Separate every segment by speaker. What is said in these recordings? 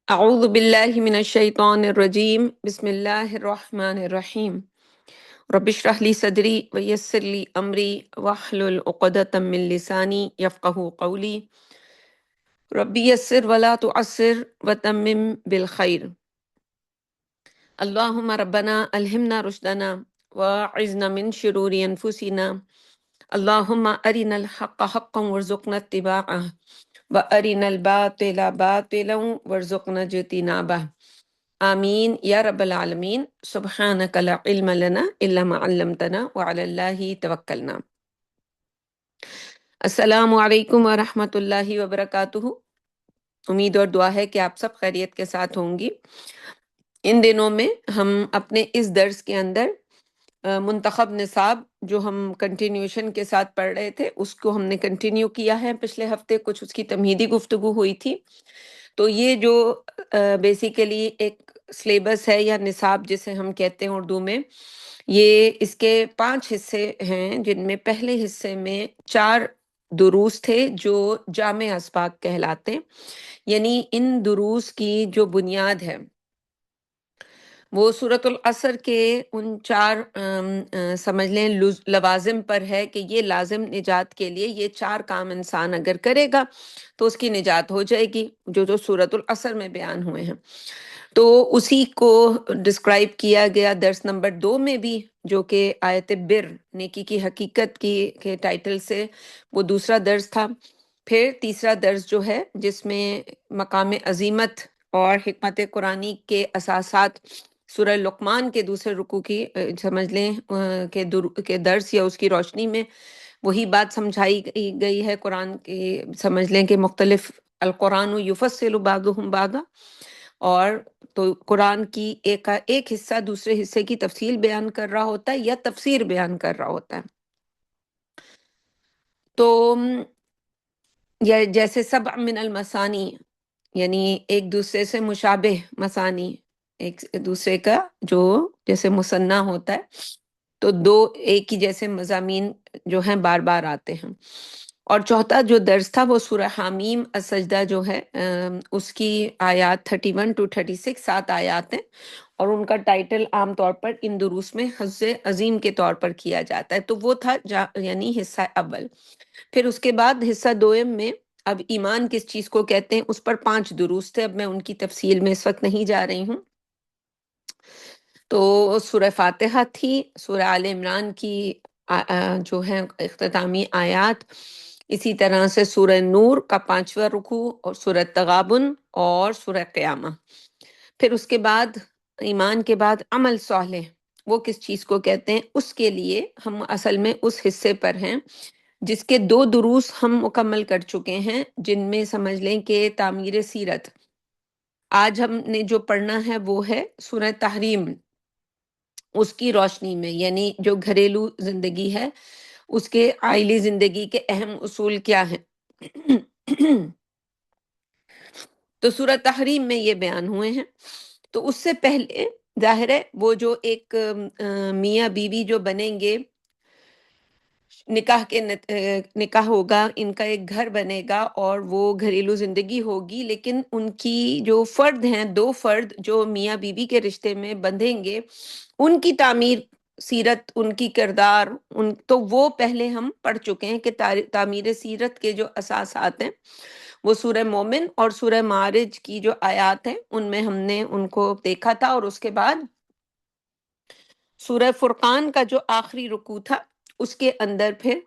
Speaker 1: اعوذ باللہ من الشیطان الرجیم بسم اللہ الرحمن الرحیم رب اشرح لی صدری ویسر لی امری واحلل عقدۃ من لسانی یفقہوا قولی رب یسر ولا تعسر وتمم بالخیر اللہم ربنا الہمنا رشدنا واعذنا من شرور انفسنا اللہم ارنا الحق حقا وارزقنا اتباعہ وارنا الباطل باطلا وارزقنا اجتنابہ آمین یا رب العالمین سبحانک لا علم لنا الا ما علمتنا وعلی اللہ توکلنا۔ السلام علیکم ورحمۃ اللہ وبرکاتہ۔ امید اور دعا ہے کہ آپ سب خیریت کے ساتھ ہوں گی۔ ان دنوں میں ہم اپنے اس درس کے اندر منتخب نصاب جو ہم کنٹینیوشن کے ساتھ پڑھ رہے تھے اس کو ہم نے کنٹینیو کیا ہے۔ پچھلے ہفتے کچھ اس کی تمہیدی گفتگو ہوئی تھی، تو یہ جو بیسیکلی ایک سلیبس ہے یا نصاب جسے ہم کہتے ہیں اردو میں، یہ اس کے 5 حصے ہیں، جن میں پہلے حصے میں 4 دروس تھے جو جامع اسباق کہلاتے ہیں، یعنی ان دروس کی جو بنیاد ہے وہ سورۃ العصر کے ان 4 سمجھ لیں لوازم پر ہے کہ یہ لازم نجات کے لیے یہ 4 کام انسان اگر کرے گا تو اس کی نجات ہو جائے گی، جو سورۃ العصر میں بیان ہوئے ہیں۔ تو اسی کو ڈسکرائب کیا گیا درس نمبر 2 میں بھی، جو کہ آیت بر نیکی کی حقیقت کی کے ٹائٹل سے وہ دوسرا درس تھا۔ پھر تیسرا درس جو ہے جس میں مقام عظیمت اور حکمت قرآنی کے اساسات سورہ لقمان کے دوسرے رکوع کی سمجھ لیں کہ درس یا اس کی روشنی میں وہی بات سمجھائی گئی ہے قرآن کی، سمجھ لیں کہ مختلف القرآن یفصل بعضہ بعضا، اور تو قرآن کی ایک حصہ دوسرے حصے کی تفصیل بیان کر رہا ہوتا ہے یا تفسیر بیان کر رہا ہوتا ہے۔ تو یا جیسے سبع من المثانی، یعنی ایک دوسرے سے مشابہ مثانی، ایک دوسرے کا جو جیسے مثنیٰ ہوتا ہے تو 2 ایک ہی جیسے مضامین جو ہیں بار بار آتے ہیں۔ اور چوتھا جو درس تھا وہ سورہ حامیم السجدہ جو ہے اس کی آیات 31 to 36 7 آیات ہیں، اور ان کا ٹائٹل عام طور پر ان دروس میں حظ عظیم کے طور پر کیا جاتا ہے۔ تو وہ تھا یعنی حصہ اول۔ پھر اس کے بعد حصہ دوم میں اب ایمان کس چیز کو کہتے ہیں اس پر 5 دروس تھے، اب میں ان کی تفصیل میں اس وقت نہیں جا رہی ہوں۔ تو سورہ فاتحہ تھی، سورہ آل عمران کی جو ہے اختتامی آیات، اسی طرح سے سورہ نور کا 5واں رکوع اور سورہ تغابن اور سورہ قیامہ۔ پھر اس کے بعد ایمان کے بعد عمل صالح وہ کس چیز کو کہتے ہیں، اس کے لیے ہم اصل میں اس حصے پر ہیں جس کے 2 دروس ہم مکمل کر چکے ہیں، جن میں سمجھ لیں کہ تعمیر سیرت۔ آج ہم نے جو پڑھنا ہے وہ ہے سورہ تحریم، اس کی روشنی میں، یعنی جو گھریلو زندگی ہے اس کے عائلی زندگی کے اہم اصول کیا ہیں۔ تو سورہ تحریم میں یہ بیان ہوئے ہیں۔ تو اس سے پہلے ظاہر ہے وہ جو ایک میاں بیوی جو بنیں گے، نکاح ہوگا، ان کا ایک گھر بنے گا اور وہ گھریلو زندگی ہوگی، لیکن ان کی جو فرد ہیں 2 فرد جو میاں بیوی کے رشتے میں بندھیں گے، ان کی تعمیر سیرت، ان کی کردار، تو وہ پہلے ہم پڑھ چکے ہیں کہ تعمیر سیرت کے جو اساسات ہیں وہ سورہ مومن اور سورہ معارج کی جو آیات ہیں ان میں ہم نے ان کو دیکھا تھا، اور اس کے بعد سورہ فرقان کا جو آخری رکوع تھا اس کے اندر پھر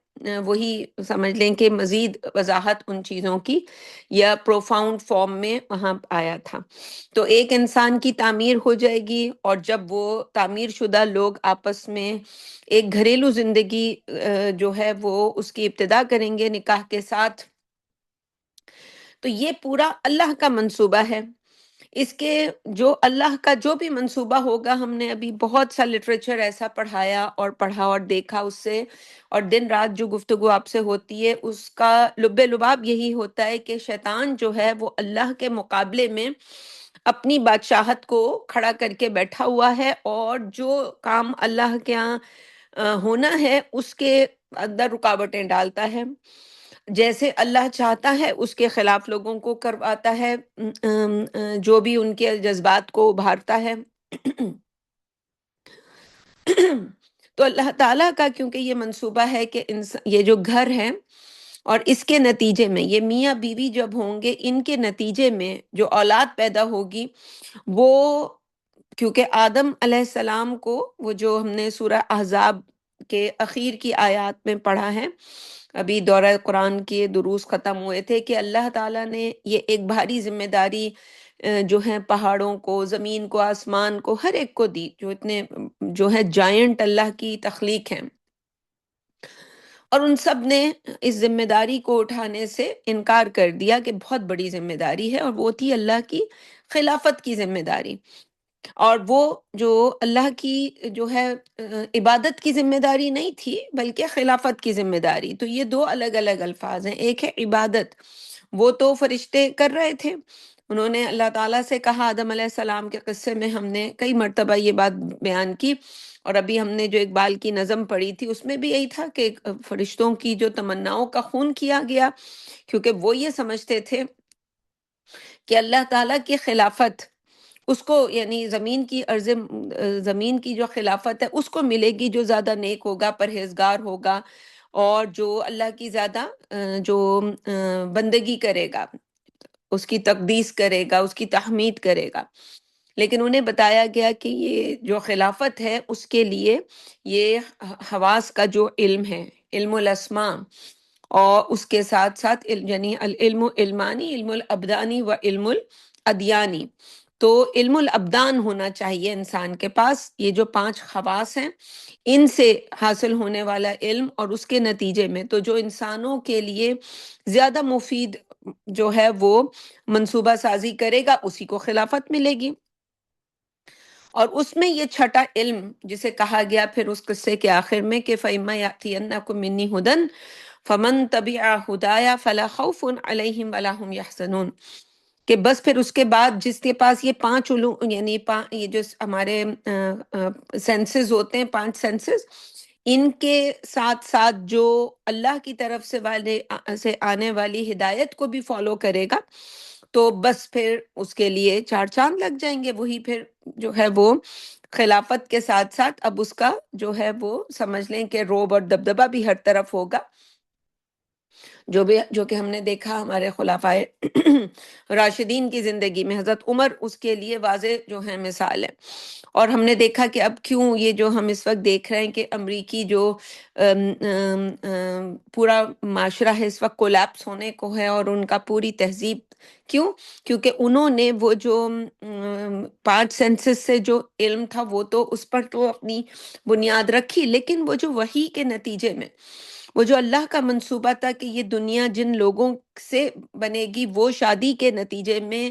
Speaker 1: وہی سمجھ لیں کہ مزید وضاحت ان چیزوں کی یا پروفاؤنڈ فارم میں وہاں آیا تھا۔ تو ایک انسان کی تعمیر ہو جائے گی، اور جب وہ تعمیر شدہ لوگ آپس میں ایک گھریلو زندگی جو ہے وہ اس کی ابتدا کریں گے نکاح کے ساتھ، تو یہ پورا اللہ کا منصوبہ ہے۔ اس کے جو اللہ کا جو بھی منصوبہ ہوگا، ہم نے ابھی بہت سا لٹریچر ایسا پڑھایا اور پڑھا اور دیکھا اس سے، اور دن رات جو گفتگو آپ سے ہوتی ہے اس کا لب لباب یہی ہوتا ہے کہ شیطان جو ہے وہ اللہ کے مقابلے میں اپنی بادشاہت کو کھڑا کر کے بیٹھا ہوا ہے، اور جو کام اللہ کے ہاں ہونا ہے اس کے اندر رکاوٹیں ڈالتا ہے۔ جیسے اللہ چاہتا ہے اس کے خلاف لوگوں کو کرواتا ہے، جو بھی ان کے جذبات کو ابھارتا ہے۔ تو اللہ تعالیٰ کا کیونکہ یہ منصوبہ ہے کہ یہ جو گھر ہے، اور اس کے نتیجے میں یہ میاں بیوی جب ہوں گے، ان کے نتیجے میں جو اولاد پیدا ہوگی، وہ کیونکہ آدم علیہ السلام کو، وہ جو ہم نے سورہ احزاب کے اخیر کی آیات میں پڑھا ہے، ابھی دورہ قرآن کے دروس ختم ہوئے تھے، کہ اللہ تعالیٰ نے یہ ایک بھاری ذمہ داری جو ہے پہاڑوں کو، زمین کو، آسمان کو، ہر ایک کو دی، جو اتنے جو ہے جائنٹ اللہ کی تخلیق ہیں، اور ان سب نے اس ذمہ داری کو اٹھانے سے انکار کر دیا کہ بہت بڑی ذمہ داری ہے، اور وہ تھی اللہ کی خلافت کی ذمہ داری۔ اور وہ جو اللہ کی جو ہے عبادت کی ذمہ داری نہیں تھی، بلکہ خلافت کی ذمہ داری۔ تو یہ دو الگ الگ الفاظ ہیں۔ ایک ہے عبادت، وہ تو فرشتے کر رہے تھے، انہوں نے اللہ تعالیٰ سے کہا، آدم علیہ السلام کے قصے میں ہم نے کئی مرتبہ یہ بات بیان کی، اور ابھی ہم نے جو اقبال کی نظم پڑھی تھی اس میں بھی یہی تھا کہ فرشتوں کی جو تمناؤں کا خون کیا گیا، کیونکہ وہ یہ سمجھتے تھے کہ اللہ تعالیٰ کی خلافت اس کو، یعنی زمین کی زمین کی جو خلافت ہے اس کو ملے گی جو زیادہ نیک ہوگا، پرہیزگار ہوگا، اور جو اللہ کی زیادہ جو بندگی کرے گا، اس کی تقدیس کرے گا، اس کی تحمید کرے گا۔ لیکن انہیں بتایا گیا کہ یہ جو خلافت ہے اس کے لیے یہ حواس کا جو علم ہے، علم الاسماء، اور اس کے ساتھ ساتھ یعنی العلم علمانی، علم الابدانی و علم الادیانی۔ تو علم الابدان ہونا چاہیے انسان کے پاس، یہ جو 5 خواص ہیں ان سے حاصل ہونے والا علم، اور اس کے نتیجے میں تو جو انسانوں کے لیے زیادہ مفید جو ہے وہ منصوبہ سازی کرے گا، اسی کو خلافت ملے گی۔ اور اس میں یہ چھٹا علم جسے کہا گیا پھر اس قصے کے آخر میں کہ فَإِمَّا يَأْتِيَنَّكُم مِّنِّي هُدًى فَمَن تَبِعَ هُدَايَ فَلَا خَوْفٌ عَلَيْهِمْ وَلَا هُمْ يَحْزَنُونَ، کہ بس پھر اس کے بعد جس کے پاس یہ 5 علوم، یعنی یہ جو ہمارے سینسز ہوتے ہیں، 5 سینسز، ان کے ساتھ ساتھ جو اللہ کی طرف سے آنے والی ہدایت کو بھی فالو کرے گا، تو بس پھر اس کے لیے 4 چاند لگ جائیں گے۔ وہی پھر جو ہے وہ خلافت کے ساتھ ساتھ اب اس کا جو ہے وہ سمجھ لیں کہ روب اور دبدبہ بھی ہر طرف ہوگا، جو کہ ہم نے دیکھا ہمارے خلفائے راشدین کی زندگی میں، حضرت عمر اس کے لیے واضح جو ہے مثال ہے۔ اور ہم نے دیکھا کہ اب کیوں یہ جو ہم اس وقت دیکھ رہے ہیں کہ امریکی جو پورا معاشرہ ہے اس وقت کولیپس ہونے کو ہے، اور ان کا پوری تہذیب، کیوں؟ کیونکہ انہوں نے وہ جو 5 سینسز سے جو علم تھا وہ تو اس پر تو اپنی بنیاد رکھی، لیکن وہ جو وحی کے نتیجے میں، وہ جو اللہ کا منصوبہ تھا کہ یہ دنیا جن لوگوں سے بنے گی، وہ شادی کے نتیجے میں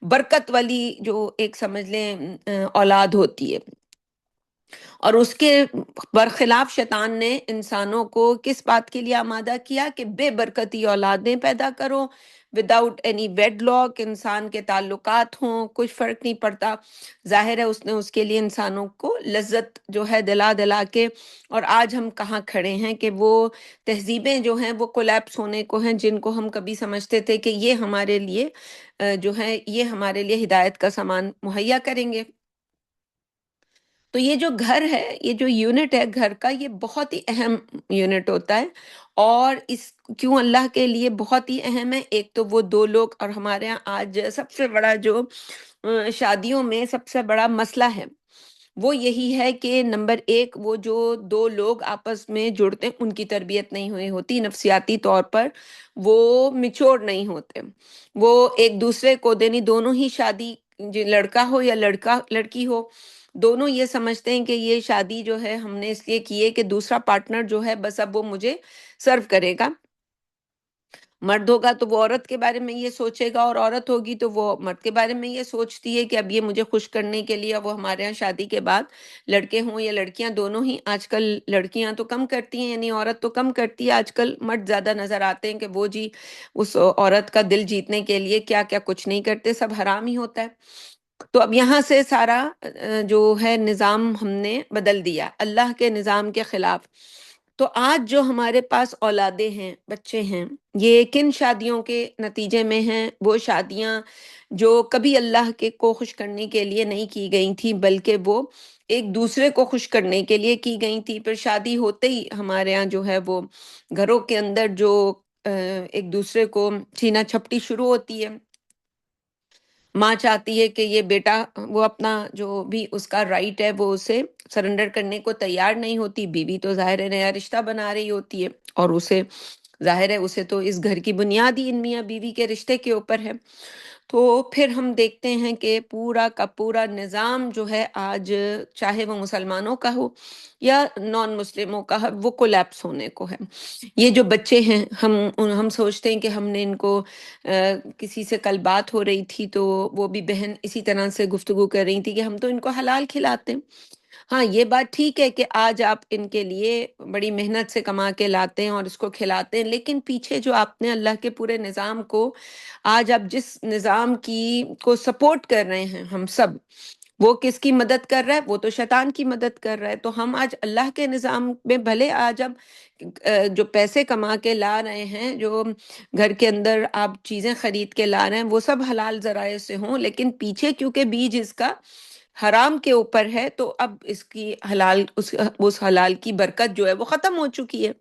Speaker 1: برکت والی جو ایک سمجھ لیں اولاد ہوتی ہے، اور اس کے برخلاف شیطان نے انسانوں کو کس بات کے لیے آمادہ کیا کہ بے برکتی اولادیں پیدا کرو، وداؤٹ اینی ویڈ لاک، انسان کے تعلقات ہوں، کچھ فرق نہیں پڑتا۔ ظاہر ہے اس نے اس کے لیے انسانوں کو لذت جو ہے دلا دلا کے، اور آج ہم کہاں کھڑے ہیں کہ وہ تہذیبیں جو ہیں وہ کولیپس ہونے کو ہیں، جن کو ہم کبھی سمجھتے تھے کہ یہ ہمارے لیے جو ہے یہ ہمارے لیے ہدایت کا سامان مہیا کریں گے۔ تو یہ جو گھر ہے، یہ جو یونٹ ہے گھر کا، یہ بہت ہی اہم یونٹ ہوتا ہے، اور اس کیوں اللہ کے لیے بہت ہی اہم ہے؟ ایک تو وہ 2 لوگ، اور ہمارے ہاں آج سب سے بڑا جو شادیوں میں سب سے بڑا مسئلہ ہے وہ یہی ہے کہ نمبر 1، وہ جو 2 لوگ آپس میں جڑتے ہیں ان کی تربیت نہیں ہوئی ہوتی، نفسیاتی طور پر وہ میچور نہیں ہوتے، وہ ایک دوسرے کو دینی، دونوں ہی شادی، لڑکا ہو یا لڑکی ہو، دونوں یہ سمجھتے ہیں کہ یہ شادی جو ہے ہم نے اس لیے کی ہے کہ دوسرا پارٹنر جو ہے بس اب وہ مجھے سرو کرے گا۔ مرد ہوگا تو وہ عورت کے بارے میں یہ سوچے گا، اور عورت ہوگی تو وہ مرد کے بارے میں یہ سوچتی ہے کہ اب یہ مجھے خوش کرنے کے لیے، وہ ہمارے ہاں شادی کے بعد لڑکے ہوں یا لڑکیاں دونوں ہی، آج کل لڑکیاں تو کم کرتی ہیں، یعنی عورت تو کم کرتی ہے، آج کل مرد زیادہ نظر آتے ہیں کہ وہ جی اس عورت کا دل جیتنے کے لیے کیا کیا کچھ نہیں کرتے، سب حرام ہی ہوتا ہے۔ تو اب یہاں سے سارا جو ہے نظام ہم نے بدل دیا اللہ کے نظام کے خلاف۔ تو آج جو ہمارے پاس اولادیں ہیں، بچے ہیں، یہ کن شادیوں کے نتیجے میں ہیں؟ وہ شادیاں جو کبھی اللہ کے کو خوش کرنے کے لیے نہیں کی گئی تھیں، بلکہ وہ ایک دوسرے کو خوش کرنے کے لیے کی گئی تھی۔ پھر شادی ہوتے ہی ہمارے ہاں جو ہے وہ گھروں کے اندر جو ایک دوسرے کو چھینا چھپٹی شروع ہوتی ہے۔ ماں چاہتی ہے کہ یہ بیٹا، وہ اپنا جو بھی اس کا رائٹ ہے وہ اسے سرنڈر کرنے کو تیار نہیں ہوتی۔ بیوی تو ظاہر ہے نیا رشتہ بنا رہی ہوتی ہے، اور اسے ظاہر ہے اسے تو اس گھر کی بنیاد ہی ان میاں بیوی کے رشتے کے اوپر ہے۔ تو پھر ہم دیکھتے ہیں کہ پورا کا پورا نظام جو ہے آج، چاہے وہ مسلمانوں کا ہو یا نان مسلموں کا ہو، وہ کولیپس ہونے کو ہے۔ یہ جو بچے ہیں، ہم سوچتے ہیں کہ ہم نے ان کو کسی سے کل بات ہو رہی تھی تو وہ بھی بہن اسی طرح سے گفتگو کر رہی تھی کہ ہم تو ان کو حلال کھلاتے ہیں۔ ہاں، یہ بات ٹھیک ہے کہ آج آپ ان کے لیے بڑی محنت سے کما کے لاتے ہیں اور اس کو کھلاتے ہیں، لیکن پیچھے جو آپ نے اللہ کے پورے نظام کو، آج آپ جس نظام کی کو سپورٹ کر رہے ہیں ہم سب، وہ کس کی مدد کر رہا ہے؟ وہ تو شیطان کی مدد کر رہا ہے۔ تو ہم آج اللہ کے نظام میں بھلے آج اب جو پیسے کما کے لا رہے ہیں، جو گھر کے اندر آپ چیزیں خرید کے لا رہے ہیں، وہ سب حلال ذرائع سے ہوں، لیکن پیچھے کیونکہ بیج اس کا حرام کے اوپر ہے، تو اب اس کی حلال اس حلال کی برکت جو ہے وہ ختم ہو چکی ہے۔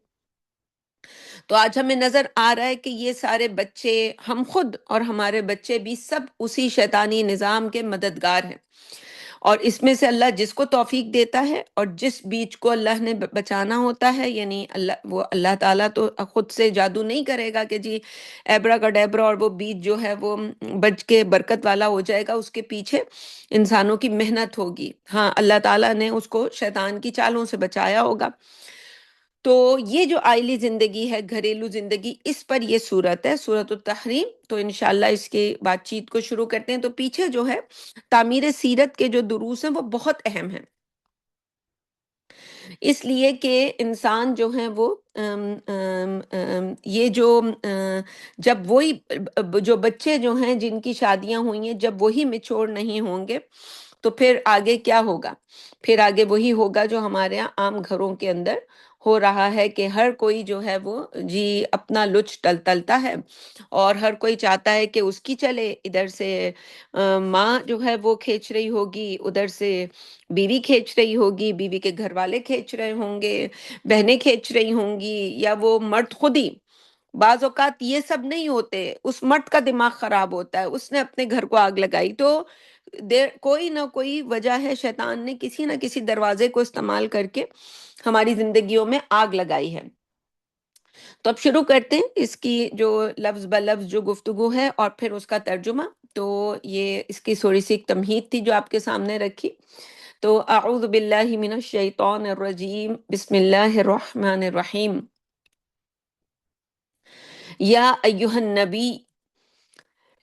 Speaker 1: تو آج ہمیں نظر آ رہا ہے کہ یہ سارے بچے، ہم خود اور ہمارے بچے بھی سب اسی شیطانی نظام کے مددگار ہیں، اور اس میں سے اللہ جس کو توفیق دیتا ہے اور جس بیج کو اللہ نے بچانا ہوتا ہے، یعنی اللہ تعالیٰ تو خود سے جادو نہیں کرے گا کہ جی ایبرا کا ڈیبرا اور وہ بیج جو ہے وہ بچ کے برکت والا ہو جائے گا۔ اس کے پیچھے انسانوں کی محنت ہوگی۔ ہاں، اللہ تعالیٰ نے اس کو شیطان کی چالوں سے بچایا ہوگا۔ تو یہ جو آئلی زندگی ہے، گھریلو زندگی، اس پر یہ صورت ہے، سورۃ التحریم۔ تو انشاءاللہ اس کی بات چیت کو شروع کرتے ہیں۔ تو پیچھے جو ہے تعمیر سیرت کے جو دروس ہیں وہ بہت اہم ہیں، اس لیے کہ انسان جو ہے وہ یہ جو جب وہی جو بچے جو ہیں جن کی شادیاں ہوئی ہیں، جب وہی میچور نہیں ہوں گے تو پھر آگے کیا ہوگا؟ پھر آگے وہی ہوگا جو ہمارے یہاں عام گھروں کے اندر ہو رہا ہے، کہ ہر کوئی جو ہے وہ جی اپنا لچ تلتا ہے، اور ہر کوئی چاہتا ہے کہ اس کی چلے۔ ادھر سے ماں جو ہے وہ کھینچ رہی ہوگی، ادھر سے بیوی کھینچ رہی ہوگی، بیوی کے گھر والے کھینچ رہے ہوں گے، بہنیں کھینچ رہی ہوں گی، یا وہ مرد خود ہی۔ بعض اوقات یہ سب نہیں ہوتے، اس مرد کا دماغ خراب ہوتا ہے، اس نے اپنے گھر کو آگ لگائی۔ تو کوئی نہ کوئی وجہ ہے، شیطان نے کسی نہ کسی دروازے کو استعمال کر کے ہماری زندگیوں میں آگ لگائی ہے۔ تو اب شروع کرتے ہیں اس کی جو لفظ بلفظ جو گفتگو ہے، اور پھر اس کا ترجمہ۔ تو یہ اس کی تھوڑی سی ایک تمہید تھی جو آپ کے سامنے رکھی۔ تو اعوذ باللہ من الشیطان الرجیم، بسم اللہ الرحمن الرحیم۔ یا ایہا النبی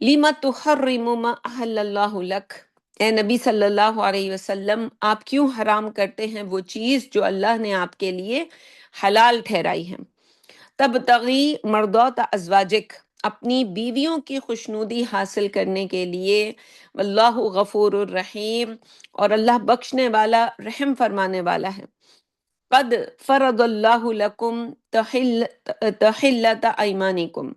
Speaker 1: لما تحرم ما احل اللہ لک، اے نبی صلی اللہ علیہ وسلم، آپ کیوں حرام کرتے ہیں وہ چیز جو اللہ نے آپ کے لیے حلال ٹھہرائی ہے؟ تبتغی مرضات ازواجک، اپنی بیویوں کی خوشنودی حاصل کرنے کے لیے، واللہ غفور الرحیم، اور اللہ بخشنے والا رحم فرمانے والا ہے۔ قد فرض اللہ لکم تحلت ایمانکم،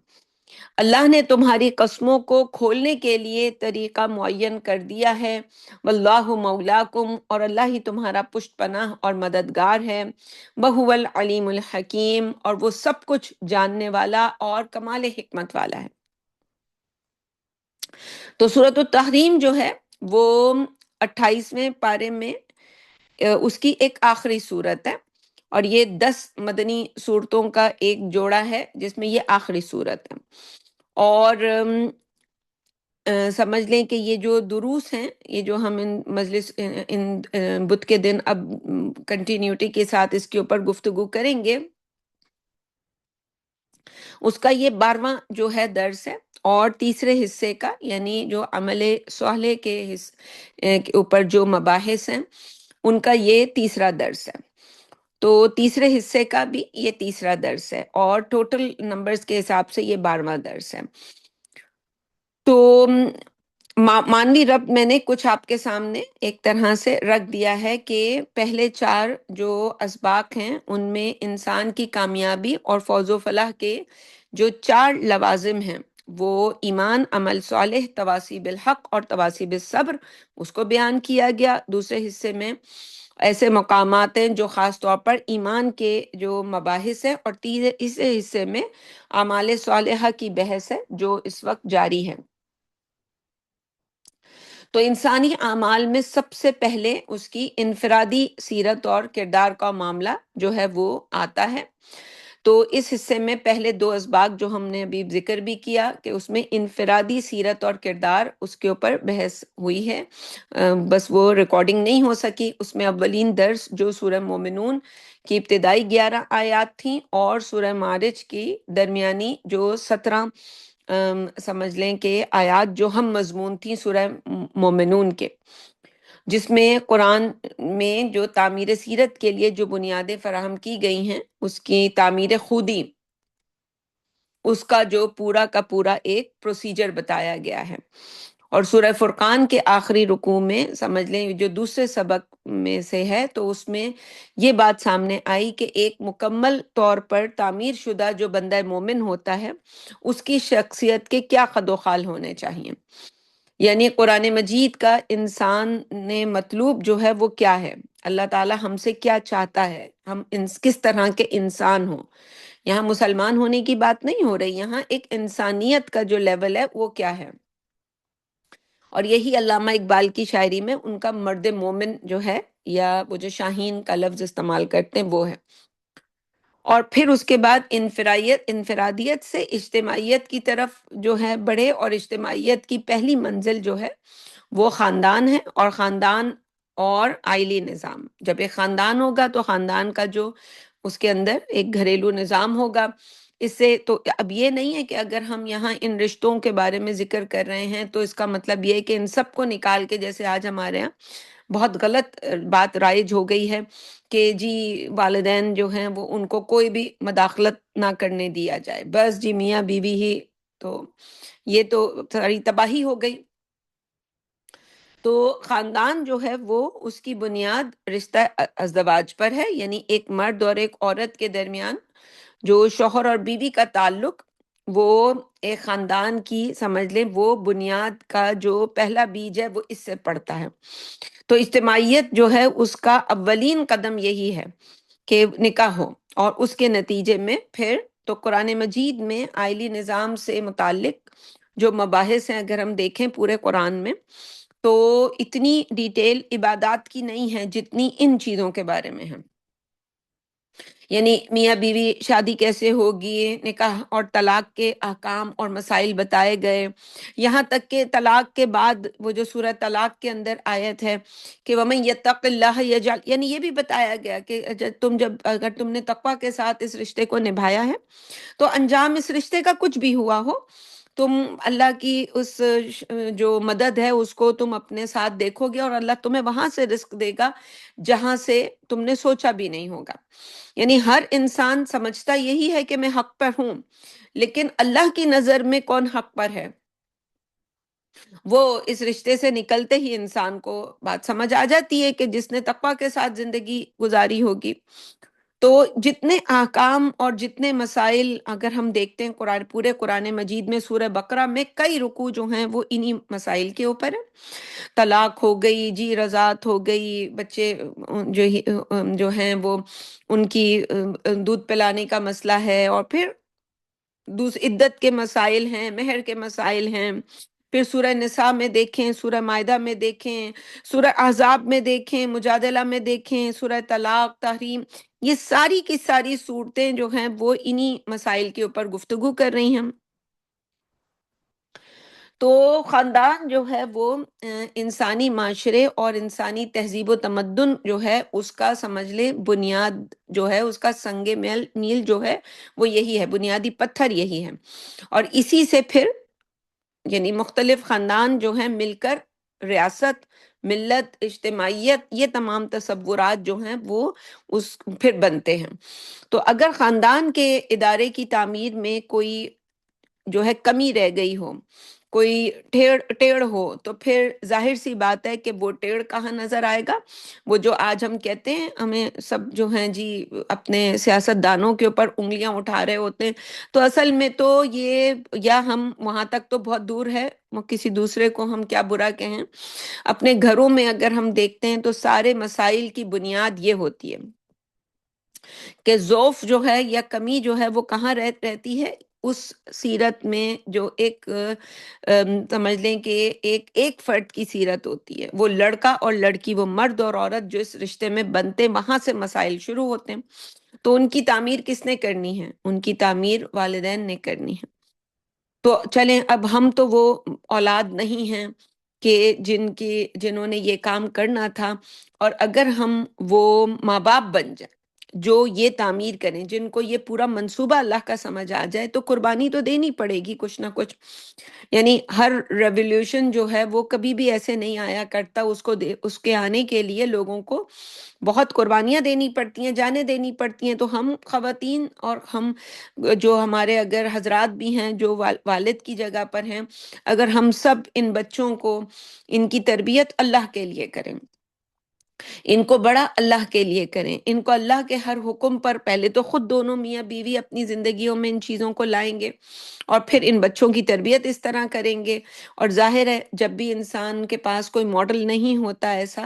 Speaker 1: اللہ نے تمہاری قسموں کو کھولنے کے لیے طریقہ معین کر دیا ہے۔ واللہ مولاکم، اور اللہ ہی تمہارا پشت پناہ اور مددگار ہے۔ وہو العلیم الحکیم، اور وہ سب کچھ جاننے والا اور کمال حکمت والا ہے۔ تو سورۃ التحریم جو ہے وہ 28ویں پارے میں اس کی ایک آخری صورت ہے، اور یہ 10 مدنی صورتوں کا ایک جوڑا ہے جس میں یہ آخری صورت ہے۔ اور سمجھ لیں کہ یہ جو دروس ہیں، یہ جو ہم ان مجلس ان بدھ کے دن اب کنٹینیوٹی کے ساتھ اس کے اوپر گفتگو کریں گے، اس کا یہ 12واں جو ہے درس ہے، اور تیسرے حصے کا، یعنی جو عمل صالح کے حصے کے اوپر جو مباحث ہیں ان کا یہ تیسرا درس ہے۔ تو تیسرے حصے کا بھی یہ تیسرا درس ہے، اور ٹوٹل نمبرز کے حساب سے یہ 12واں درس ہے۔ تو مانوی ربط میں نے کچھ آپ کے سامنے ایک طرح سے رکھ دیا ہے کہ پہلے 4 جو اسباق ہیں ان میں انسان کی کامیابی اور فوز و فلاح کے جو 4 لوازم ہیں وہ ایمان، عمل صالح، تواصی بالحق اور تواصی بالصبر، اس کو بیان کیا گیا۔ دوسرے حصے میں ایسے مقامات ہیں جو خاص طور پر ایمان کے جو مباحث ہیں، اور تیسرے حصے میں اعمال صالحہ کی بحث ہے جو اس وقت جاری ہے۔ تو انسانی اعمال میں سب سے پہلے اس کی انفرادی سیرت اور کردار کا معاملہ جو ہے وہ آتا ہے۔ تو اس حصے میں پہلے 2 اسباق جو ہم نے ابھی ذکر بھی کیا کہ اس میں انفرادی سیرت اور کردار اس کے اوپر بحث ہوئی ہے، بس وہ ریکارڈنگ نہیں ہو سکی۔ اس میں اولین درس جو سورہ مومنون کی ابتدائی 11 آیات تھیں اور سورہ معارج کی درمیانی جو 17 سمجھ لیں کہ آیات جو ہم مضمون تھیں سورہ مومنون کے، جس میں قرآن میں جو تعمیر سیرت کے لیے جو بنیادیں فراہم کی گئی ہیں اس کی تعمیر خودی، اس کا جو پورا کا پورا ایک پروسیجر بتایا گیا ہے۔ اور سورہ فرقان کے آخری رکوع میں سمجھ لیں جو دوسرے سبق میں سے ہے، تو اس میں یہ بات سامنے آئی کہ ایک مکمل طور پر تعمیر شدہ جو بندہ مومن ہوتا ہے اس کی شخصیت کے کیا قد و خال ہونے چاہیے، یعنی قرآن مجید کا انسان نے مطلوب جو ہے وہ کیا ہے، اللہ تعالی ہم سے کیا چاہتا ہے، ہم کس طرح کے انسان ہوں۔ یہاں مسلمان ہونے کی بات نہیں ہو رہی، یہاں ایک انسانیت کا جو لیول ہے وہ کیا ہے۔ اور یہی علامہ اقبال کی شاعری میں ان کا مرد مومن جو ہے، یا وہ جو شاہین کا لفظ استعمال کرتے ہیں وہ ہے۔ اور پھر اس کے بعد انفرادیت سے اجتماعیت کی طرف جو ہے بڑھے، اور اجتماعیت کی پہلی منزل جو ہے وہ خاندان ہے، اور خاندان اور آئلی نظام۔ جب ایک خاندان ہوگا تو خاندان کا جو اس کے اندر ایک گھریلو نظام ہوگا۔ اس سے تو اب یہ نہیں ہے کہ اگر ہم یہاں ان رشتوں کے بارے میں ذکر کر رہے ہیں تو اس کا مطلب یہ ہے کہ ان سب کو نکال کے، جیسے آج ہمارے یہاں بہت غلط بات رائج ہو گئی ہے کہ جی والدین جو ہیں وہ ان کو کوئی بھی مداخلت نہ کرنے دیا جائے، بس جی میاں بیوی ہی، تو یہ تو ساری تباہی ہو گئی۔ تو خاندان جو ہے وہ اس کی بنیاد رشتہ ازدواج پر ہے، یعنی ایک مرد اور ایک عورت کے درمیان جو شوہر اور بیوی کا تعلق، وہ ایک خاندان کی سمجھ لیں وہ بنیاد کا جو پہلا بیج ہے وہ اس سے پڑتا ہے۔ تو اجتماعیت جو ہے اس کا اولین قدم یہی ہے کہ نکاح ہو، اور اس کے نتیجے میں پھر تو قرآن مجید میں آئلی نظام سے متعلق جو مباحث ہیں اگر ہم دیکھیں پورے قرآن میں، تو اتنی ڈیٹیل عبادات کی نہیں ہے جتنی ان چیزوں کے بارے میں ہے۔ یعنی میاں بیوی شادی کیسے ہوگی، نکاح اور طلاق کے احکام اور مسائل بتائے گئے، یہاں تک کہ طلاق کے بعد وہ جو سورہ طلاق کے اندر آیت ہے کہ وَمَن يَتَّقِ اللَّهَ يَجْعَلْ، یعنی یہ بھی بتایا گیا کہ اگر تم نے تقوی کے ساتھ اس رشتے کو نبھایا ہے تو انجام اس رشتے کا کچھ بھی ہوا ہو، تم اللہ کی اس جو مدد ہے اس کو تم اپنے ساتھ دیکھو گے، اور اللہ تمہیں وہاں سے رزق دے گا جہاں سے تم نے سوچا بھی نہیں ہوگا۔ یعنی ہر انسان سمجھتا یہی ہے کہ میں حق پر ہوں، لیکن اللہ کی نظر میں کون حق پر ہے، وہ اس رشتے سے نکلتے ہی انسان کو بات سمجھ آ جاتی ہے کہ جس نے تقوی کے ساتھ زندگی گزاری ہوگی۔ تو جتنے احکام اور جتنے مسائل اگر ہم دیکھتے ہیں پورے قرآن مجید میں، سورہ بقرہ میں کئی رکوع جو ہیں وہ انہی مسائل کے اوپر ہیں۔ طلاق ہو گئی جی، رضاعت ہو گئی، بچے جو ہیں وہ ان کی دودھ پلانے کا مسئلہ ہے، اور پھر عدت کے مسائل ہیں، مہر کے مسائل ہیں، پھر سورہ نساء میں دیکھیں، سورہ مائدہ میں دیکھیں، سورہ احزاب میں دیکھیں، مجادلہ میں دیکھیں، سورہ طلاق، تحریم، یہ ساری کی ساری صورتیں جو ہیں وہ انہی مسائل کے اوپر گفتگو کر رہی ہیں۔ تو خاندان جو ہے وہ انسانی معاشرے اور انسانی تہذیب و تمدن جو ہے اس کا سمجھ لیں بنیاد جو ہے، اس کا سنگ میل جو ہے وہ یہی ہے، بنیادی پتھر یہی ہے۔ اور اسی سے پھر یعنی مختلف خاندان جو ہیں مل کر ریاست، ملت، اجتماعیت، یہ تمام تصورات جو ہیں وہ اس پھر بنتے ہیں۔ تو اگر خاندان کے ادارے کی تعمیر میں کوئی جو ہے کمی رہ گئی ہو، کوئی ٹیڑھ ہو تو پھر ظاہر سی بات ہے کہ وہ ٹیڑھ کہاں نظر آئے گا؟ وہ جو آج ہم کہتے ہیں، ہمیں سب جو ہیں جی اپنے سیاست دانوں کے اوپر انگلیاں اٹھا رہے ہوتے ہیں، تو اصل میں تو یہ، یا ہم وہاں تک تو بہت دور ہے، وہ کسی دوسرے کو ہم کیا برا کہیں، اپنے گھروں میں اگر ہم دیکھتے ہیں تو سارے مسائل کی بنیاد یہ ہوتی ہے کہ ضعف جو ہے یا کمی جو ہے وہ کہاں رہتی ہے؟ اس سیرت میں جو ایک سمجھ لیں کہ ایک ایک فرد کی سیرت ہوتی ہے، وہ لڑکا اور لڑکی، وہ مرد اور عورت جو اس رشتے میں بنتے، وہاں سے مسائل شروع ہوتے ہیں۔ تو ان کی تعمیر کس نے کرنی ہے؟ ان کی تعمیر والدین نے کرنی ہے۔ تو چلیں، اب ہم تو وہ اولاد نہیں ہیں کہ جنہوں نے یہ کام کرنا تھا، اور اگر ہم وہ ماں باپ بن جائیں جو یہ تعمیر کریں، جن کو یہ پورا منصوبہ اللہ کا سمجھ آ جائے، تو قربانی تو دینی پڑے گی کچھ نہ کچھ۔ یعنی ہر ریولیوشن جو ہے وہ کبھی بھی ایسے نہیں آیا کرتا، اس کے آنے کے لیے لوگوں کو بہت قربانیاں دینی پڑتی ہیں، جانیں دینی پڑتی ہیں۔ تو ہم خواتین اور ہم جو ہمارے اگر حضرات بھی ہیں جو والد کی جگہ پر ہیں، اگر ہم سب ان بچوں کو، ان کی تربیت اللہ کے لیے کریں، ان کو بڑا اللہ کے لیے کریں، ان کو اللہ کے ہر حکم پر، پہلے تو خود دونوں میاں بیوی اپنی زندگیوں میں ان چیزوں کو لائیں گے، اور پھر ان بچوں کی تربیت اس طرح کریں گے۔ اور ظاہر ہے جب بھی انسان کے پاس کوئی ماڈل نہیں ہوتا ایسا،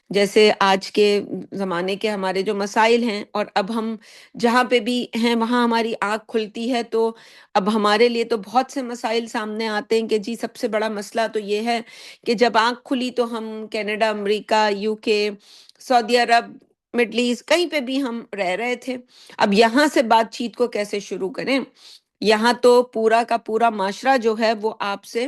Speaker 1: جیسے آج کے زمانے کے ہمارے جو مسائل ہیں، اور اب ہم جہاں پہ بھی ہیں وہاں ہماری آنکھ کھلتی ہے، تو اب ہمارے لیے تو بہت سے مسائل سامنے آتے ہیں کہ جی سب سے بڑا مسئلہ تو یہ ہے کہ جب آنکھ کھلی تو ہم کینیڈا، امریکہ، یو کے، سعودی عرب، مڈل ایسٹ، کہیں پہ بھی ہم رہ رہے تھے، اب یہاں سے بات چیت کو کیسے شروع کریں؟ یہاں تو پورا کا پورا معاشرہ جو ہے وہ آپ سے